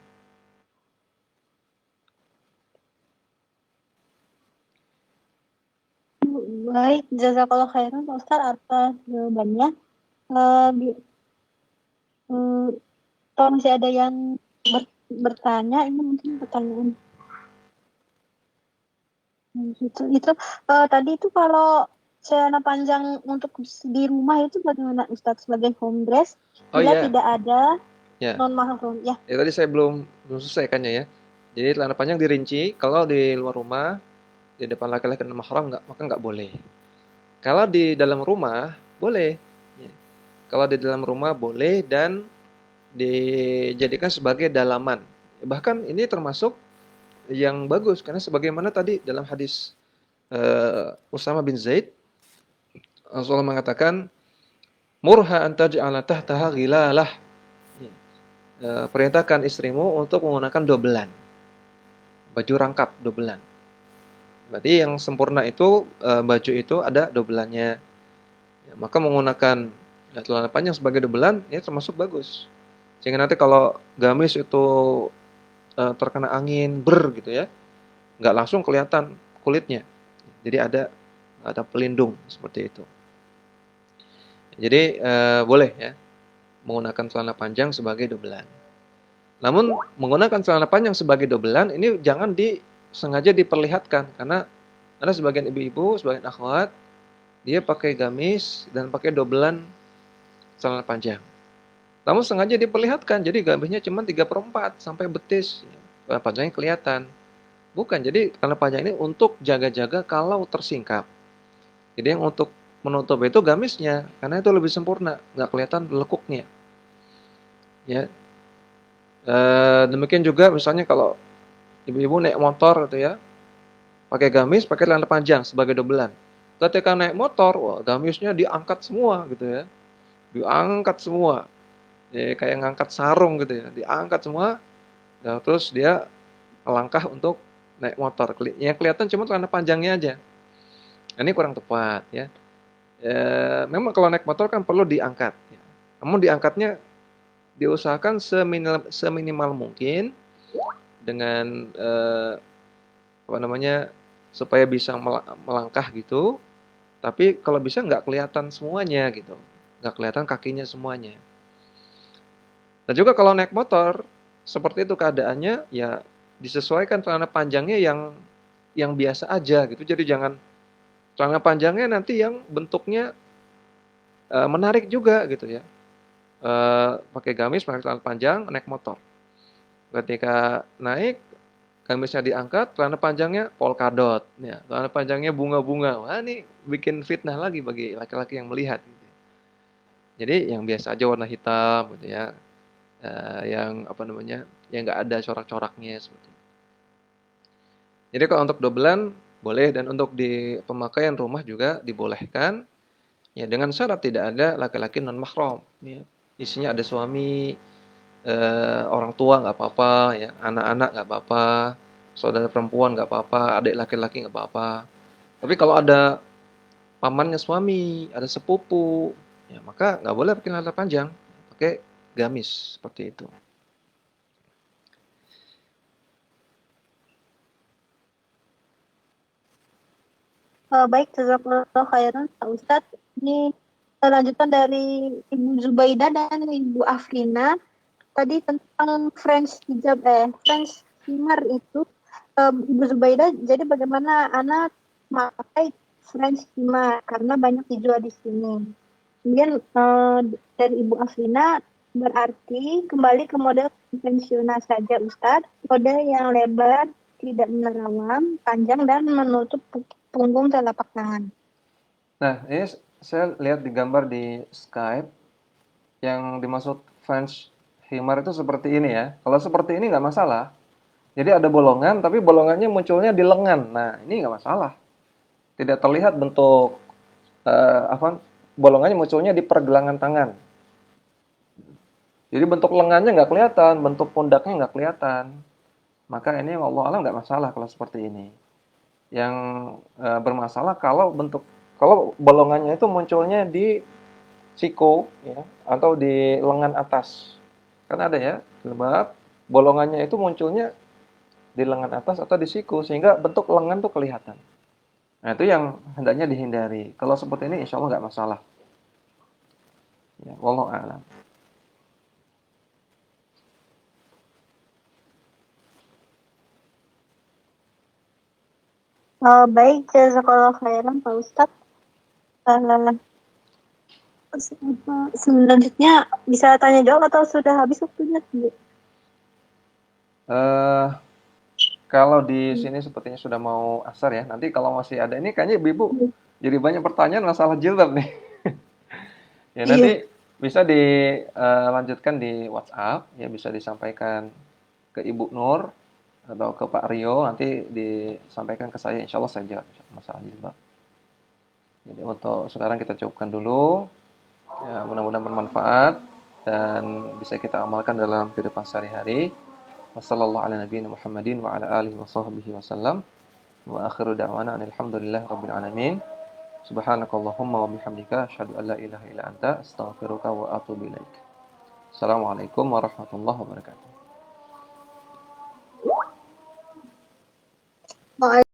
Baik, jazakallah khairan Pak Ustadz atas jawabannya. Eh, bi- eh, Kalau masih ada yang bertanya, ini mungkin pertanyaan itu tadi itu kalau celana panjang untuk di rumah itu bagaimana Ustadz sebagai home dress Oh bila iya, tidak ada ya. non mahram ya. Ya tadi saya belum selesai kan ya. Jadi celana panjang dirinci, kalau di luar rumah, di depan laki-laki dan mahram nggak, maka nggak boleh. Kalau di dalam rumah boleh. Ya. Kalau di dalam rumah boleh dan dijadikan sebagai dalaman. Bahkan ini termasuk yang bagus karena sebagaimana tadi dalam hadis Usama bin Zaid, Rasulullah mengatakan, "Murha an taj'ala tahtaha ghilalah." Perintahkan istrimu untuk menggunakan dobelan, baju rangkap dobelan. Berarti yang sempurna itu baju itu ada dobelannya. Ya, maka menggunakan celana panjang sebagai dobelan ya termasuk bagus. Sehingga nanti kalau gamis itu terkena angin gitu ya, nggak langsung kelihatan kulitnya. Jadi ada pelindung seperti itu. Jadi boleh ya menggunakan celana panjang sebagai dobelan. Namun menggunakan celana panjang sebagai dobelan ini jangan sengaja diperlihatkan karena ada sebagian ibu-ibu, sebagian akhwat dia pakai gamis dan pakai dobelan celana panjang. Namun sengaja diperlihatkan, jadi gamisnya cuma 3/4 sampai betis, celana panjangnya kelihatan. Bukan, jadi celana panjang ini untuk jaga-jaga kalau tersingkap. Jadi yang untuk menutup itu gamisnya, karena itu lebih sempurna, nggak kelihatan lekuknya. Ya, demikian juga misalnya kalau ibu-ibu naik motor gitu ya, pakai gamis, pakai celana panjang sebagai dobelan. Ketika naik motor, wah gamisnya diangkat semua gitu ya, diangkat semua. Ya, kayak ngangkat sarung gitu ya, diangkat semua. Nah, terus dia melangkah untuk naik motor. Yang kelihatan cuma celana panjangnya aja. Nah, ini kurang tepat ya. Memang kalau naik motor kan perlu diangkat. Ya. Namun diangkatnya diusahakan seminimal mungkin dengan apa namanya supaya bisa melangkah gitu. Tapi kalau bisa nggak kelihatan semuanya gitu, nggak kelihatan kakinya semuanya. Dan juga kalau naik motor seperti itu keadaannya ya disesuaikan celana panjangnya yang biasa aja gitu. Jadi jangan celana panjangnya nanti yang bentuknya menarik juga gitu ya. Pakai gamis, pakai celana panjang, naik motor. Ketika naik, gamisnya diangkat, celana panjangnya polkadot, ya, celana panjangnya bunga-bunga. Wah, ini bikin fitnah lagi bagi laki-laki yang melihat. Gitu. Jadi yang biasa aja warna hitam, gitu ya, yang apa namanya, yang nggak ada corak-coraknya seperti itu. Jadi kalau untuk dobelan boleh dan untuk di pemakaian rumah juga dibolehkan. Ya dengan syarat tidak ada laki-laki non mahram. Ya. Isinya ada suami, orang tua nggak apa-apa, ya, anak-anak nggak apa-apa, saudara perempuan nggak apa-apa, adik laki-laki nggak apa-apa. Tapi kalau ada pamannya suami, ada sepupu, ya maka nggak boleh pakai celana panjang, pakai gamis seperti itu. Baik, jazakallah khairan Pak Ustadz. Ini lanjutan dari Ibu Zubaidah dan Ibu Afrina. Tadi tentang French himar itu, Ibu Zubaidah, jadi bagaimana anak memakai French himar karena banyak dijual di sini. Kemudian dari Ibu Afrina berarti kembali ke model konvensional saja Ustadz, model yang lebar, tidak menerawang, panjang dan menutup punggung telapak tangan. Nah, ini saya lihat di gambar di Skype yang dimaksud French himar itu seperti ini ya. Kalau seperti ini nggak masalah. Jadi ada bolongan, tapi bolongannya munculnya di lengan. Nah, ini nggak masalah. Tidak terlihat bentuk apa bolongannya munculnya di pergelangan tangan. Jadi bentuk lengannya nggak kelihatan, bentuk pundaknya nggak kelihatan. Maka ini wallahu alam nggak masalah kalau seperti ini. Yang bermasalah kalau bolongannya itu munculnya di siku ya atau di lengan atas. Kan ada ya, sebab bolongannya itu munculnya di lengan atas atau di siku sehingga bentuk lengan tuh kelihatan. Nah, itu yang hendaknya dihindari. Kalau seperti ini insya Allah nggak masalah. Ya, wallahu a'lam. Baik, jazakallah khairan Pak Ustadz. Selanjutnya bisa tanya jawab atau sudah habis waktunya? Eh Kalau di sini sepertinya sudah mau asar ya. Nanti kalau masih ada ini kayaknya ibu-ibu jadi banyak pertanyaan masalah jilbab nih. Ya Iya. nanti bisa dilanjutkan di WhatsApp ya bisa disampaikan ke Ibu Nur atau ke Pak Rio, nanti disampaikan ke saya, insya Allah saya jawab masalah jilbab. Jadi untuk sekarang kita cukupkan dulu. Ya, mudah-mudahan bermanfaat dan bisa kita amalkan dalam kehidupan sehari-hari. Wassalamualaikum warahmatullahi wabarakatuh wa ala alihi wasallam. Wa akhiru da'wana alhamdulillahi rabbil alamin. Subhanakallahumma wa bihamdika asyhadu an la ilaha illa anta astaghfiruka wa atubu ilaik. Assalamualaikum warahmatullahi wabarakatuh.